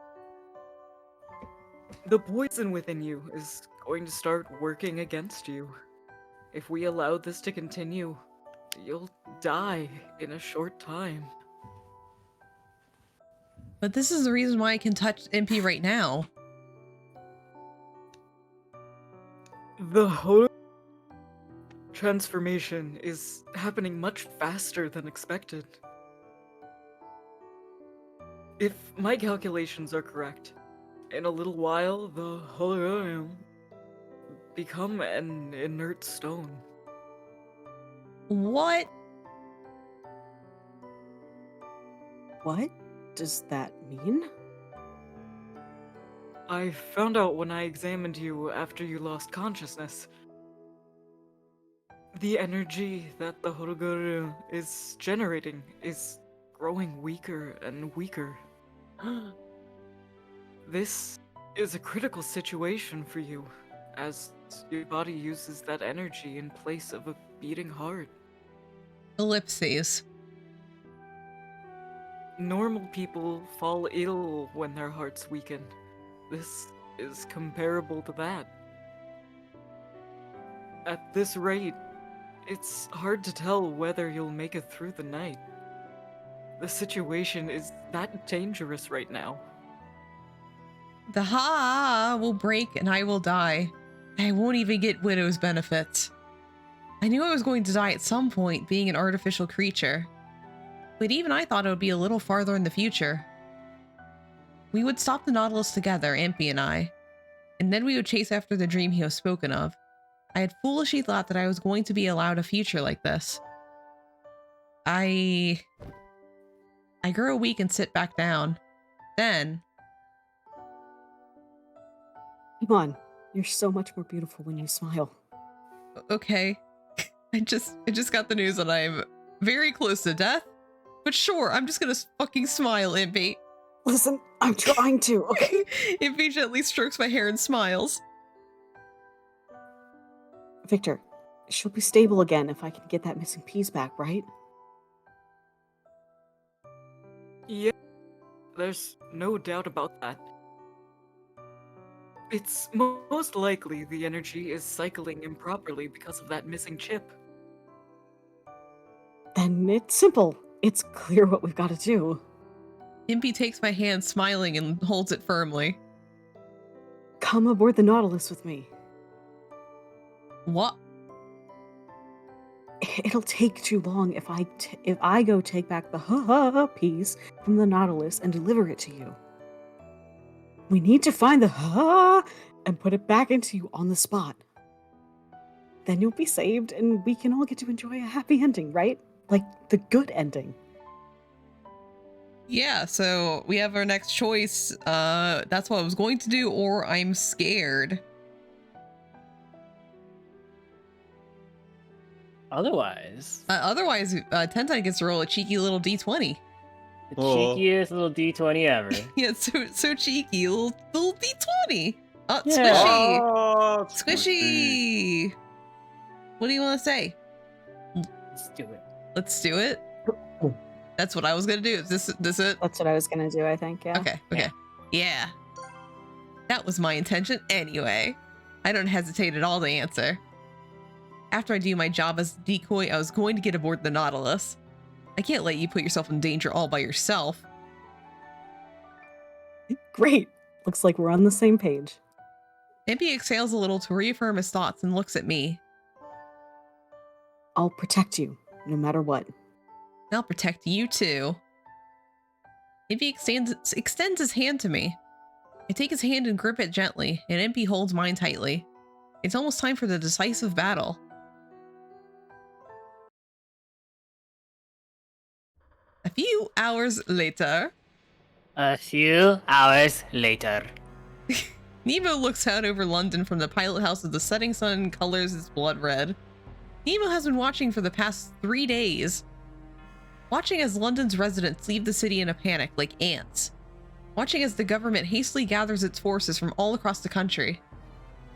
The poison within you is going to start working against you. If we allow this to continue, you'll die in a short time. But this is the reason why I can touch Impey right now. The whole transformation is happening much faster than expected. If my calculations are correct, in a little while, the hologorium become an inert stone. What? What does that mean? I found out when I examined you after you lost consciousness. The energy that the Horoguru is generating is growing weaker and weaker. This is a critical situation for you, as your body uses that energy in place of a beating heart. Ellipses. Normal people fall ill when their hearts weaken. This is comparable to that. At this rate, it's hard to tell whether you'll make it through the night. The situation is that dangerous right now. The ha will break and I will die. I won't even get widow's benefits. I knew I was going to die at some point, being an artificial creature. But even I thought it would be a little farther in the future. We would stop the Nautilus together, Impey and I, and then we would chase after the dream he was spoken of. I had foolishly thought that I was going to be allowed a future like this. I grow weak and sit back down. Then... Come on. You're so much more beautiful when you smile. Okay. I just got the news that I'm very close to death. But sure, I'm just gonna fucking smile, Impey. Listen, I'm trying to, okay? Impey gently strokes my hair and smiles. Victor, she'll be stable again if I can get that missing piece back, right? Yeah, there's no doubt about that. It's most likely the energy is cycling improperly because of that missing chip. Then it's simple. It's clear what we've got to do. Impey takes my hand, smiling, and holds it firmly. Come aboard the Nautilus with me. What? It'll take too long if I go take back the piece from the Nautilus and deliver it to you. We need to find the and put it back into you on the spot. Then you'll be saved and we can all get to enjoy a happy ending, right? Like the good ending. Yeah, so we have our next choice. That's what I was going to do, or I'm scared. Otherwise, Tentai gets to roll a cheeky little d20. the cheekiest little D20 ever. Yeah, so cheeky, little d20. Oh, Yeah. squishy. Oh, Squishy. What do you want to say? Let's do it. Let's do it. That's what I was gonna do. Is this it? That's what I was gonna do, I think, yeah. Okay. Yeah. That was my intention anyway. I don't hesitate at all to answer. After I do my job as a decoy, I was going to get aboard the Nautilus. I can't let you put yourself in danger all by yourself. Great. Looks like we're on the same page. Impey exhales a little to reaffirm his thoughts and looks at me. I'll protect you, no matter what. I'll protect you too. Impey extends his hand to me. I take his hand and grip it gently, and Impey holds mine tightly. It's almost time for the decisive battle. A few hours later. A few hours later. Nemo looks out over London from the pilot house as the setting sun colors its blood red. Nemo has been watching for the past 3 days. Watching as London's residents leave the city in a panic like ants. Watching as the government hastily gathers its forces from all across the country.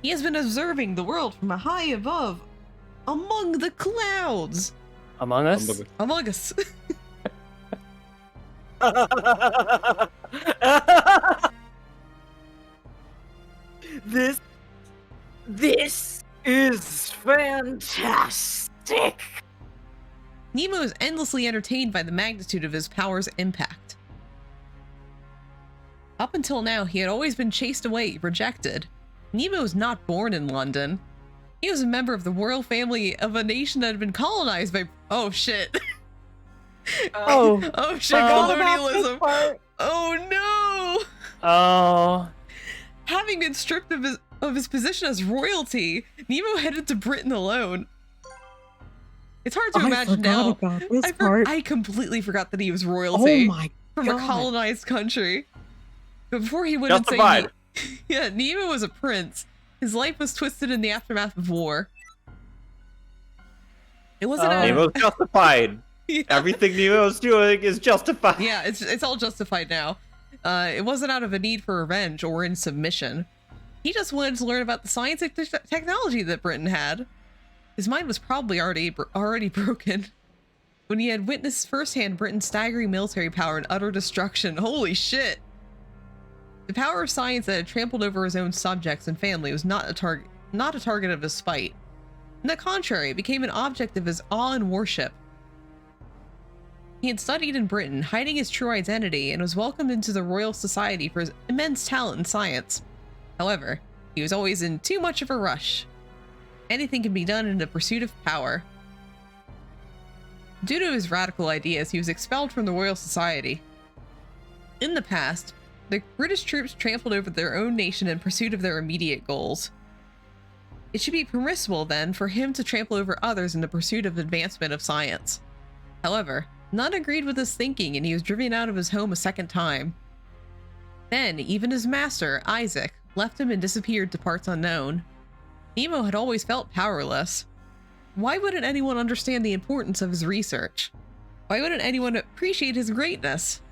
He has been observing the world from a high above, among the clouds. Among Us? Among us. This is fantastic. Nemo is endlessly entertained by the magnitude of his power's impact. Up until now, he had always been chased away, rejected. Nemo was not born in London. He was a member of the royal family of a nation that had been colonized by... Oh, shit. Oh shit, colonialism. Oh, no. Oh. Having been stripped of his position as royalty, Nemo headed to Britain alone. It's hard to imagine now. I completely forgot that he was royalty Oh my from God. a colonized country. But before he wouldn't say Justified. Yeah, Nemo was a prince. His life was twisted in the aftermath of war. It wasn't out of- Nemo's justified. Yeah. Everything Nemo's doing is justified. Yeah, it's all justified now. It wasn't out of a need for revenge or in submission. He just wanted to learn about the science and technology that Britain had. His mind was probably already broken when he had witnessed firsthand Britain's staggering military power and utter destruction. Holy shit! The power of science that had trampled over his own subjects and family was not a target of his spite. On the contrary, it became an object of his awe and worship. He had studied in Britain, hiding his true identity, and was welcomed into the Royal Society for his immense talent in science. However, he was always in too much of a rush. Anything can be done in the pursuit of power. Due to his radical ideas, he was expelled from the Royal Society. In the past, the British troops trampled over their own nation in pursuit of their immediate goals. It should be permissible, then, for him to trample over others in the pursuit of advancement of science. However, none agreed with his thinking, and he was driven out of his home a second time. Then, even his master, Isaac, left him and disappeared to parts unknown. Nemo had always felt powerless. Why wouldn't anyone understand the importance of his research? Why wouldn't anyone appreciate his greatness?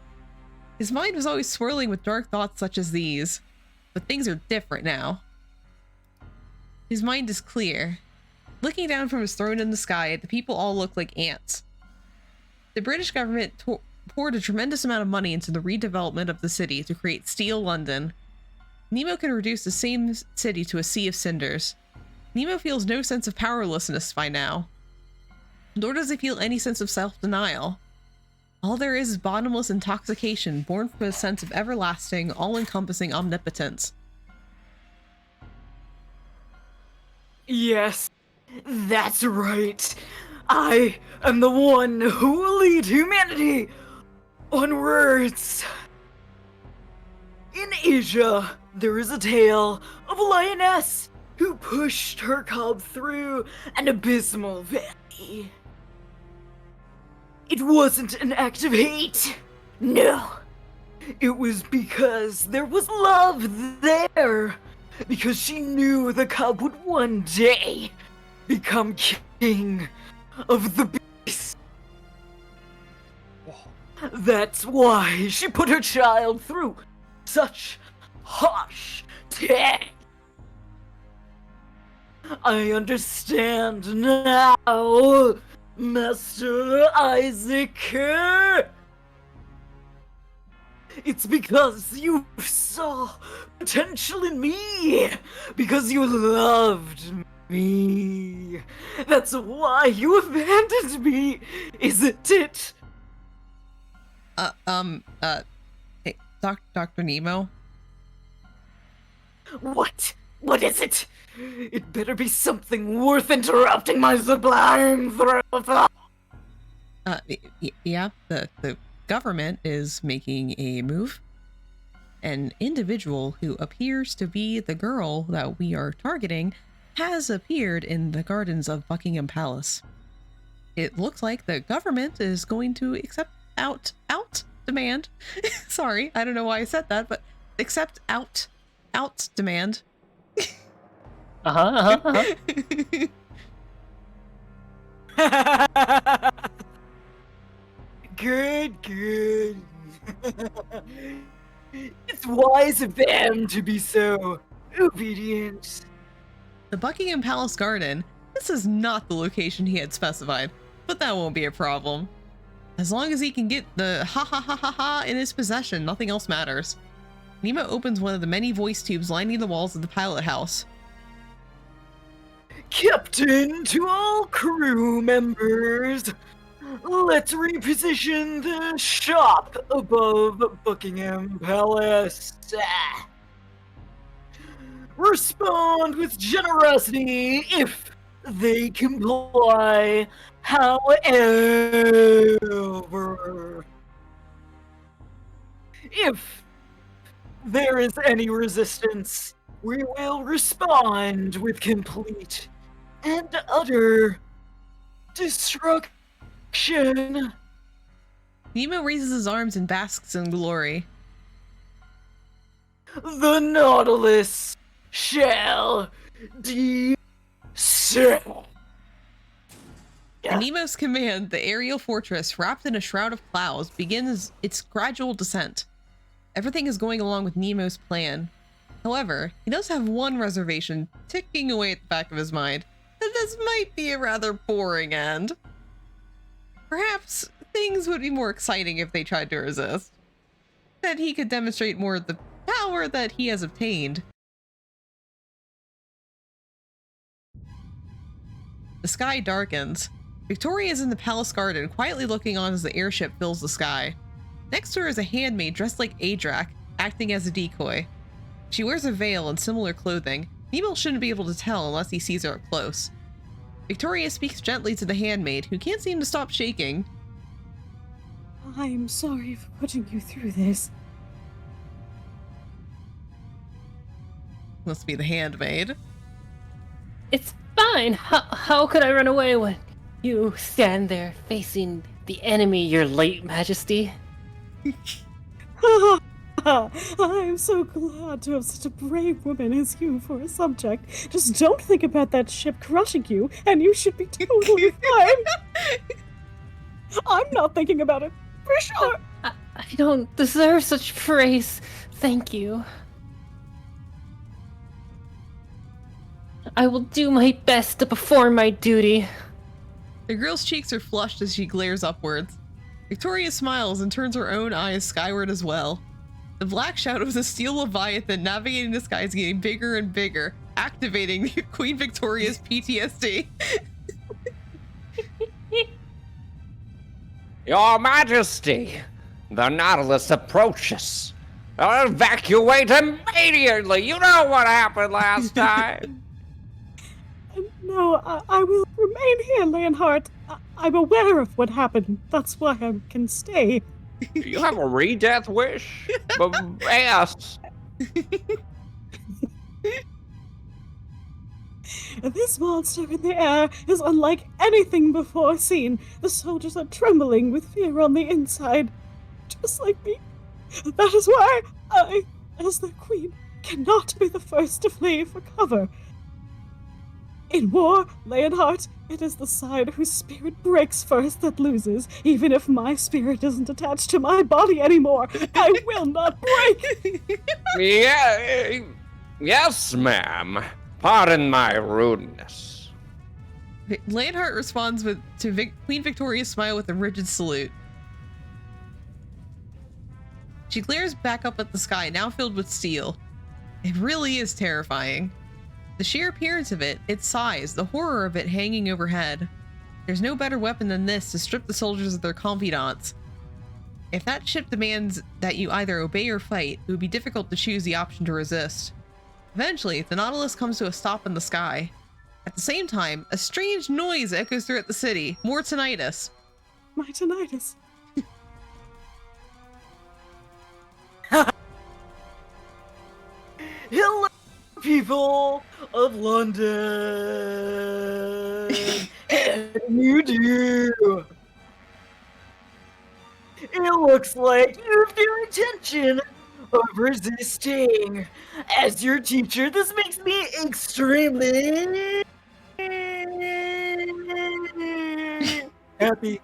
His mind was always swirling with dark thoughts such as these, but things are different now. His mind is clear. Looking down from his throne in the sky, the people all look like ants. The British government poured a tremendous amount of money into the redevelopment of the city to create Steel London. Nemo can reduce the same city to a sea of cinders. Nemo feels no sense of powerlessness by now. Nor does he feel any sense of self-denial. All there is bottomless intoxication born from a sense of everlasting, all-encompassing omnipotence. Yes, that's right. I am the one who will lead humanity onwards. In Asia, there is a tale of a lioness who pushed her cub through an abysmal valley. It wasn't an act of hate. No. It was because there was love there. Because she knew the cub would one day become king of the beast. That's why she put her child through such harsh tests. I understand now, Master Isaac. It's because you saw potential in me, because you loved me. That's why you abandoned me, isn't it? Hey, Dr. Nemo? What? What is it? It better be something worth interrupting my sublime throat. Yeah, the government is making a move. An individual who appears to be the girl that we are targeting has appeared in the gardens of Buckingham Palace. It looks like the government is going to accept out demand. Sorry, I don't know why I said that, but accept out demand. Good. It's wise of them to be so obedient. The Buckingham Palace garden. This is not the location he had specified, but that won't be a problem. As long as he can get the ha in his possession, nothing else matters. Nemo opens one of the many voice tubes lining the walls of the pilot house. Captain, to all crew members, let's reposition the shop above Buckingham Palace. Respond with generosity if they comply. However, if there is any resistance, we will respond with complete and utter destruction. Nemo raises his arms and basks in glory. The Nautilus shall descend. At Nemo's command, the aerial fortress, wrapped in a shroud of clouds, begins its gradual descent. Everything is going along with Nemo's plan. However, he does have one reservation ticking away at the back of his mind, that this might be a rather boring end. Perhaps things would be more exciting if they tried to resist. That he could demonstrate more of the power that he has obtained. The sky darkens. Victoria is in the palace garden, quietly looking on as the airship fills the sky. Next to her is a handmaid dressed like Adrak, acting as a decoy. She wears a veil and similar clothing. Nemo shouldn't be able to tell unless he sees her up close. Victoria speaks gently to the handmaid, who can't seem to stop shaking. I'm sorry for putting you through this. Must be the handmaid. It's fine. How could I run away when you stand there facing the enemy, your late majesty? I'm so glad to have such a brave woman as you for a subject. Just don't think about that ship crushing you, and you should be totally fine. I'm not thinking about it, for sure. I don't deserve such praise. Thank you. I will do my best to perform my duty. The girl's cheeks are flushed as she glares upwards. Victoria smiles and turns her own eyes skyward as well. The black shadow of the steel leviathan navigating the sky is getting bigger and bigger, activating Queen Victoria's PTSD. Your Majesty, the Nautilus approaches. Evacuate immediately! You know what happened last time! No, I will remain here, Leonhardt. I'm aware of what happened. That's why I can stay. You have a re-death wish? But yes. This monster in the air is unlike anything before seen. The soldiers are trembling with fear on the inside, just like me. That is why I, as the queen, cannot be the first to flee for cover. In war, Leonhardt, it is the side whose spirit breaks first that loses. Even if my spirit isn't attached to my body anymore, I will not break! Yeah, yes, ma'am. Pardon my rudeness. Leonhardt responds to Queen Victoria's smile with a rigid salute. She glares back up at the sky, now filled with steel. It really is terrifying. The sheer appearance of it, its size, the horror of it hanging overhead. There's no better weapon than this to strip the soldiers of their confidants. If that ship demands that you either obey or fight, it would be difficult to choose the option to resist. Eventually, the Nautilus comes to a stop in the sky. At the same time, a strange noise echoes throughout the city. More tinnitus. My tinnitus. Hello, people of London. How do you do? It looks like you have no intention of resisting. As your teacher, this makes me extremely happy.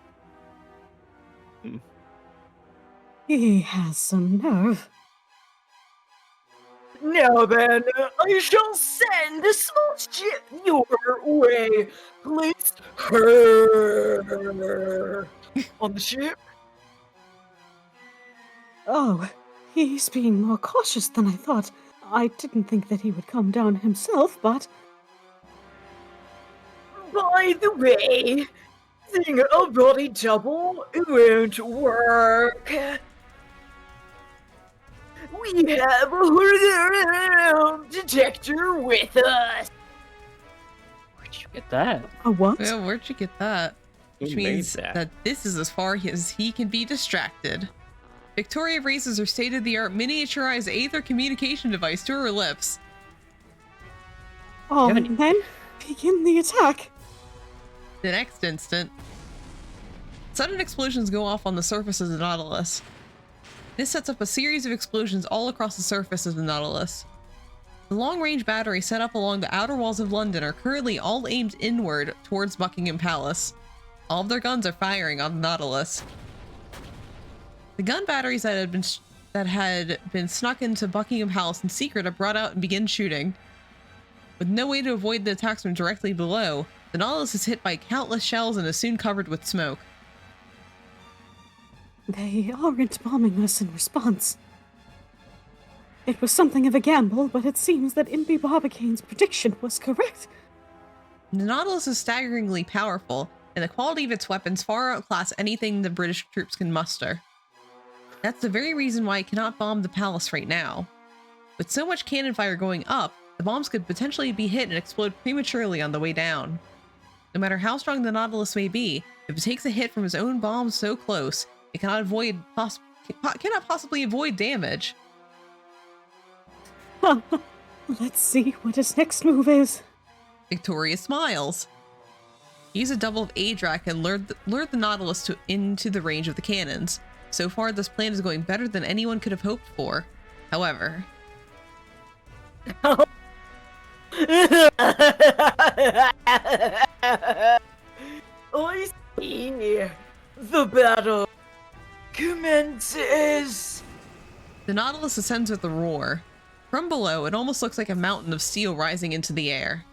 He has some nerve. Now then, I shall send a small ship your way. Place her on the ship. Oh, he's being more cautious than I thought. I didn't think that he would come down himself, but... By the way, thing a body double won't work. We have a detector with us. Where'd you get that? A what? Well, where'd you get that? Which Who made means that this is as far as he can be distracted. Victoria raises her state-of-the-art miniaturized Aether communication device to her lips. Oh, haven't- and then begin the attack. The next instant, sudden explosions go off on the surface of the Nautilus. This sets up a series of explosions all across the surface of the Nautilus. The long-range batteries set up along the outer walls of London are currently all aimed inward towards Buckingham Palace. All of their guns are firing on the Nautilus. The gun batteries that had been snuck into Buckingham Palace in secret are brought out and begin shooting. With no way to avoid the attacks from directly below, the Nautilus is hit by countless shells and is soon covered with smoke. They aren't bombing us in response. It was something of a gamble, but it seems that Impey Barbicane's prediction was correct. The Nautilus is staggeringly powerful, and the quality of its weapons far outclass anything the British troops can muster. That's the very reason why it cannot bomb the palace right now. With so much cannon fire going up, the bombs could potentially be hit and explode prematurely on the way down. No matter how strong the Nautilus may be, if it takes a hit from its own bombs so close, it cannot possibly avoid damage. Let's see what his next move is. Victoria smiles. Use a double of Adrak and lured the Nautilus into the range of the cannons. So far, this plan is going better than anyone could have hoped for. However... I see. The battle commences. The Nautilus ascends with a roar. From below, it almost looks like a mountain of steel rising into the air.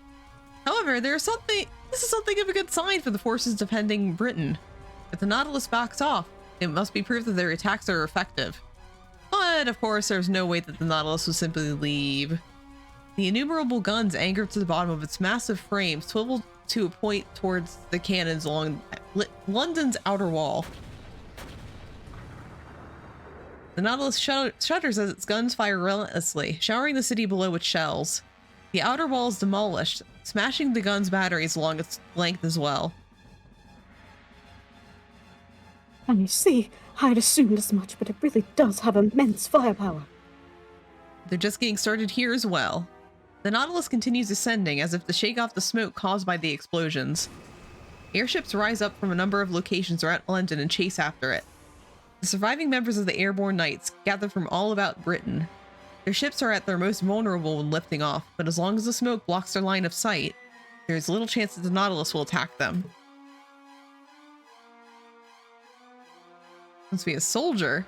However, this is something of a good sign for the forces defending Britain. If the Nautilus backs off, it must be proof that their attacks are effective. But, of course, there's no way that the Nautilus will simply leave. The innumerable guns anchored to the bottom of its massive frame swivel to a point towards the cannons along London's outer wall. The Nautilus shudders as its guns fire relentlessly, showering the city below with shells. The outer wall is demolished, smashing the gun's batteries along its length as well. And you see, I'd assumed as much, but it really does have immense firepower. They're just getting started here as well. The Nautilus continues ascending as if to shake off the smoke caused by the explosions. Airships rise up from a number of locations around London and chase after it. The surviving members of the Airborne Knights gather from all about Britain. Their ships are at their most vulnerable when lifting off, but as long as the smoke blocks their line of sight, there is little chance that the Nautilus will attack them. Must be a soldier.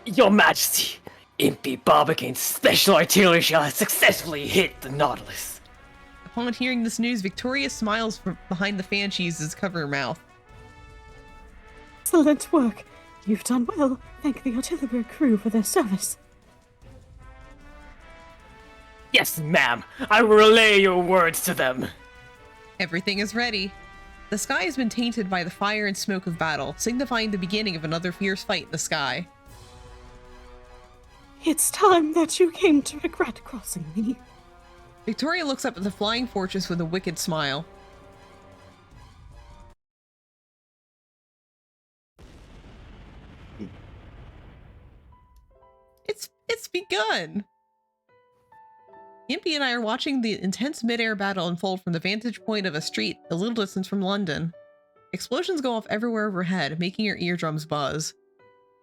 Your Majesty, Impey Barbicane's special artillery shell has successfully hit the Nautilus. Upon hearing this news, Victoria smiles from behind the fan she uses to cover her mouth. Excellent work. You've done well. Thank the artillery crew for their service. Yes, ma'am. I will relay your words to them. Everything is ready. The sky has been tainted by the fire and smoke of battle, signifying the beginning of another fierce fight in the sky. It's time that you came to regret crossing me. Victoria looks up at the flying fortress with a wicked smile. It's begun! Impey and I are watching the intense mid-air battle unfold from the vantage point of a street a little distance from London. Explosions go off everywhere overhead, making your eardrums buzz.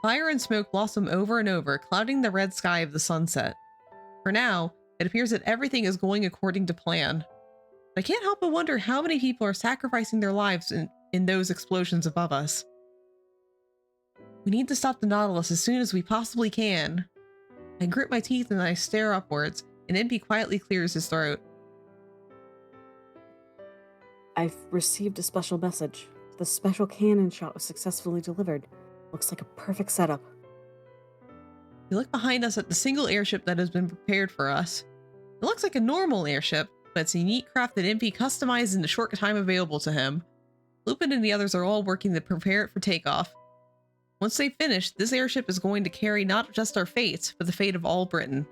Fire and smoke blossom over and over, clouding the red sky of the sunset. For now, it appears that everything is going according to plan. I can't help but wonder how many people are sacrificing their lives in those explosions above us. We need to stop the Nautilus as soon as we possibly can. I grit my teeth and I stare upwards, and Impey quietly clears his throat. I've received a special message. The special cannon shot was successfully delivered. Looks like a perfect setup. We look behind us at the single airship that has been prepared for us. It looks like a normal airship, but it's a unique craft that Impey customized in the short time available to him. Lupin and the others are all working to prepare it for takeoff. Once they finish, this airship is going to carry not just our fate, but the fate of all Britain.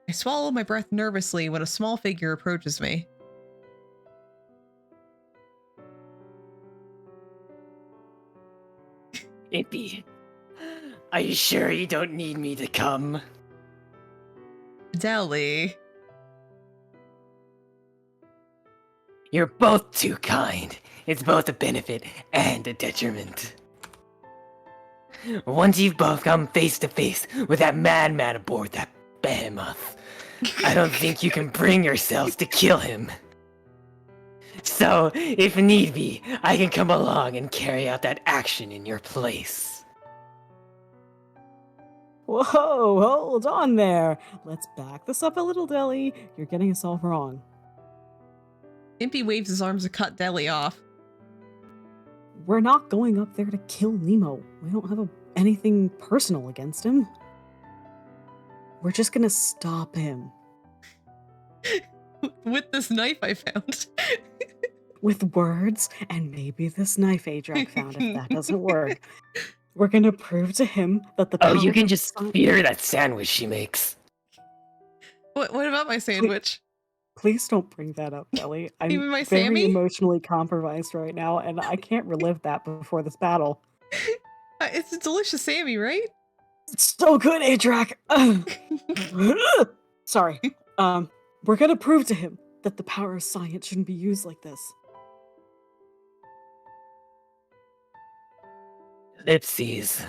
I swallow my breath nervously when a small figure approaches me. Impey, are you sure you don't need me to come? Deli. You're both too kind. It's both a benefit and a detriment. Once you've both come face to face with that madman aboard that behemoth, I don't think you can bring yourselves to kill him. So, if need be, I can come along and carry out that action in your place. Whoa, hold on there. Let's back this up a little, Deli. You're getting us all wrong. Impey waves his arms to cut Deli off. We're not going up there to kill Nemo. We don't have anything personal against him. We're just gonna stop him. With this knife I found. With words and maybe this knife Adrak found if that doesn't work. We're gonna prove to him that the Oh, you power can of just science- fear that sandwich she makes. What about my sandwich? Please don't bring that up, Ellie. I'm Even my very Sammy? emotionally compromised right now, and I can't relive that before this battle. It's a delicious Sammy, right? It's so good, Adrak! Sorry. We're gonna prove to him that the power of science shouldn't be used like this. Ellipses.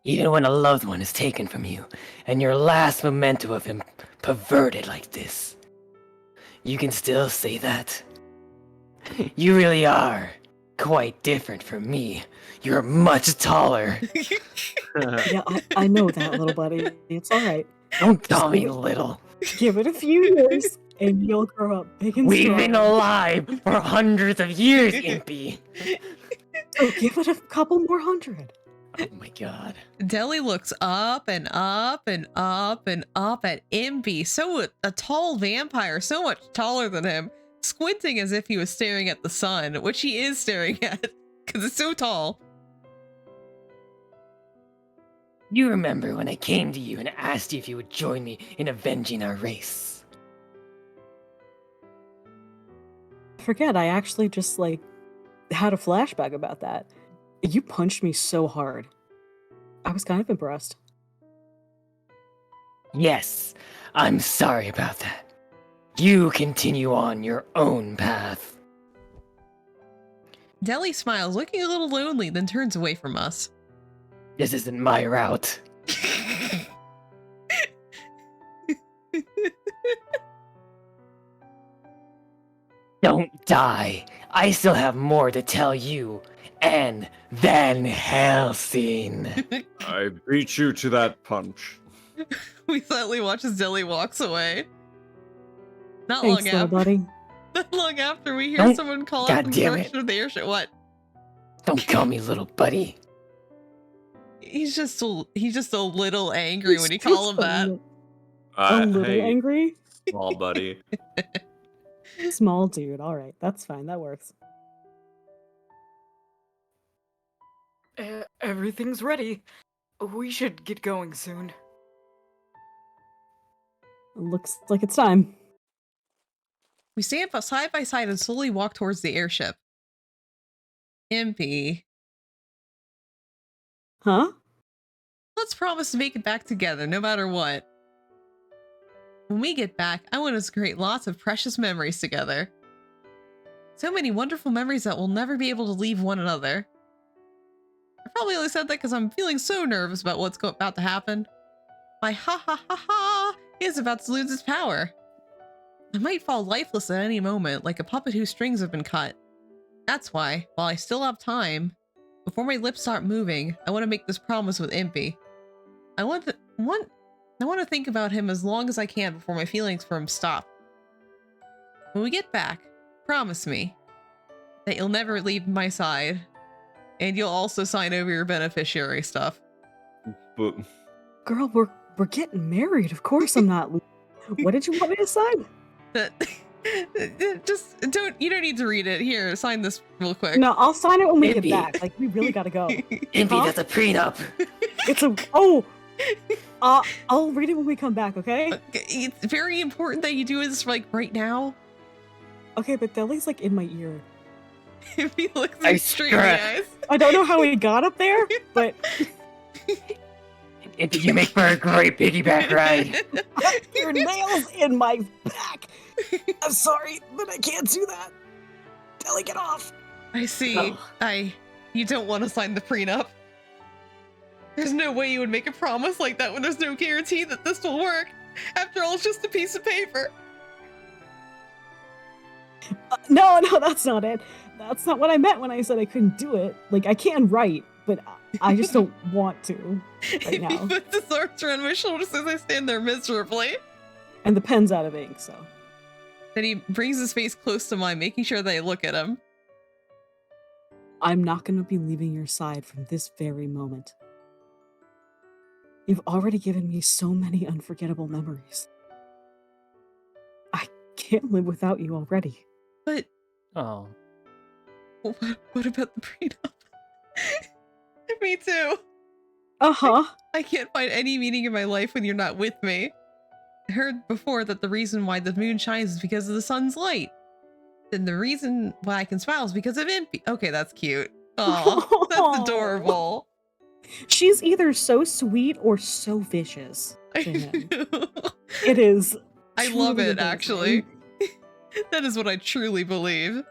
Even when a loved one is taken from you, and your last memento of him perverted like this, you can still say that. You really are quite different from me. You're much taller. Yeah, I know that, little buddy. It's alright. Don't call me little. Give it a few years, and you'll grow up big and We've strong. been alive for hundreds of years, Impey. So give it a couple more hundred. Oh my god. Deli looks up and up and up and up at Impey. So a tall vampire, so much taller than him, squinting as if he was staring at the sun, which he is staring at, because it's so tall. You remember when I came to you and asked you if you would join me in avenging our race? Forget, I actually just, had a flashback about that. You punched me so hard. I was kind of impressed. Yes, I'm sorry about that. You continue on your own path. Deli smiles, looking a little lonely, then turns away from us. This isn't my route. Don't die. I still have more to tell you and Van Helsing. I beat you to that punch. We silently watch as Deli walks away. Not Thanks, long little after. buddy. Not long after we hear Don't- someone call out God from the damn direction of the airship. What? Don't call me little buddy. He's just a little angry when you call him that. A little Hey, angry? small buddy. Small dude. Alright, that's fine. That works. Everything's ready. We should get going soon. Looks like it's time. We stand side by side and slowly walk towards the airship. Impey, Huh? let's promise to make it back together, no matter what. When we get back, I want us to create lots of precious memories together. So many wonderful memories that we'll never be able to leave one another. I probably only said that because I'm feeling so nervous about what's about to happen. My ha ha ha ha is about to lose its power. I might fall lifeless at any moment, like a puppet whose strings have been cut. That's why, while I still have time, before my lips start moving, I want to make this promise with Impey. I want to think about him as long as I can before my feelings for him stop. When we get back, promise me that you'll never leave my side, and you'll also sign over your beneficiary stuff. But Girl, we're getting married. Of course I'm not. What did you want me to sign? That you don't need to read it. Here, sign this real quick. No, I'll sign it when we get Maybe. back. Like, we really gotta go. Impey, Huh? that's a prenup. It's a I'll read it when we come back, okay? It's very important that you do this right now. Okay, but Deli's in my ear. If he looks I me straight in the scratch. eyes. I don't know how he got up there, but Impey, you make for a great piggyback ride. your nails in my back. I'm sorry, but I can't do that. Deli, get off. I see. Oh. You don't want to sign the prenup. There's no way you would make a promise like that when there's no guarantee that this will work. After all, it's just a piece of paper. No, that's not it. That's not what I meant when I said I couldn't do it. Like, I can write, but I just don't want to right now. He puts his arms around my shoulders as I stand there miserably. And the pen's out of ink, so. Then he brings his face close to mine, making sure that I look at him. I'm not going to be leaving your side from this very moment. You've already given me so many unforgettable memories. I can't live without you already. But Oh. what about the prenup? Me too. Uh-huh. I can't find any meaning in my life when you're not with me. I heard before that the reason why the moon shines is because of the sun's light. Then the reason why I can smile is because of Impey. Okay, that's cute. Oh, that's adorable. She's either so sweet or so vicious to him. It is. I love truly it, amazing. actually. That is what I truly believe.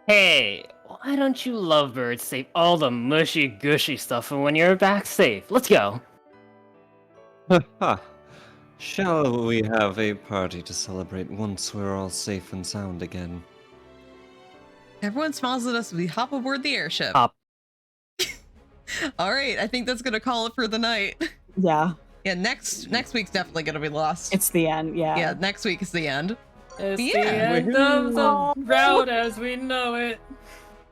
Hey, why don't you lovebirds save all the mushy gushy stuff for when you're back safe? Let's go. Ha! Shall we have a party to celebrate once we're all safe and sound again? Everyone smiles at us as we hop aboard the airship. Hop. All right, I think that's gonna call it for the night. Yeah, Yeah, next week's definitely gonna be lost. it's the end. Yeah. Yeah, next week is the end. It's Yeah. the end of the route as we know it.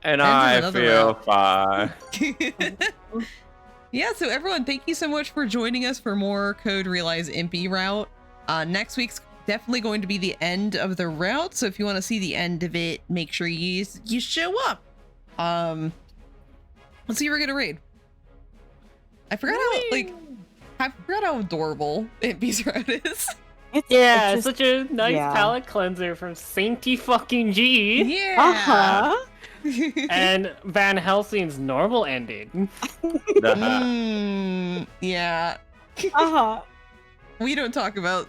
And End of I another feel route. fine. Yeah, so everyone, thank you so much for joining us for more Code Realize Impey route. Next week's definitely going to be the end of the route, so if you want to see the end of it, make sure you show up. Let's see who we're gonna raid. I forgot how adorable Impey's route is. Yeah, it's such a nice yeah. palate cleanser from Sainty fucking G. Yeah. Uh-huh. And Van Helsing's normal ending. Yeah. Uh-huh. We don't talk about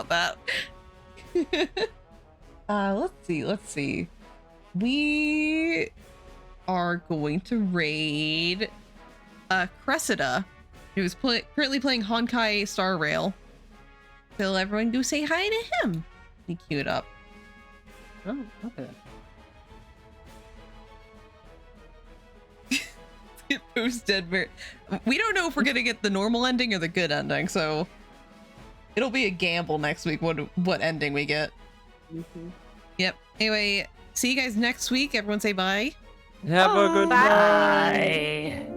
that. Let's see. We are going to raid Cressida, who's currently playing Honkai Star Rail. So everyone go say hi to him. He queued up. Oh, okay. Post dead bear. We don't know if we're gonna get the normal ending or the good ending, so it'll be a gamble next week what ending we get. Mhm. Yep. Anyway, see you guys next week. Everyone say bye. Have a good night. Bye.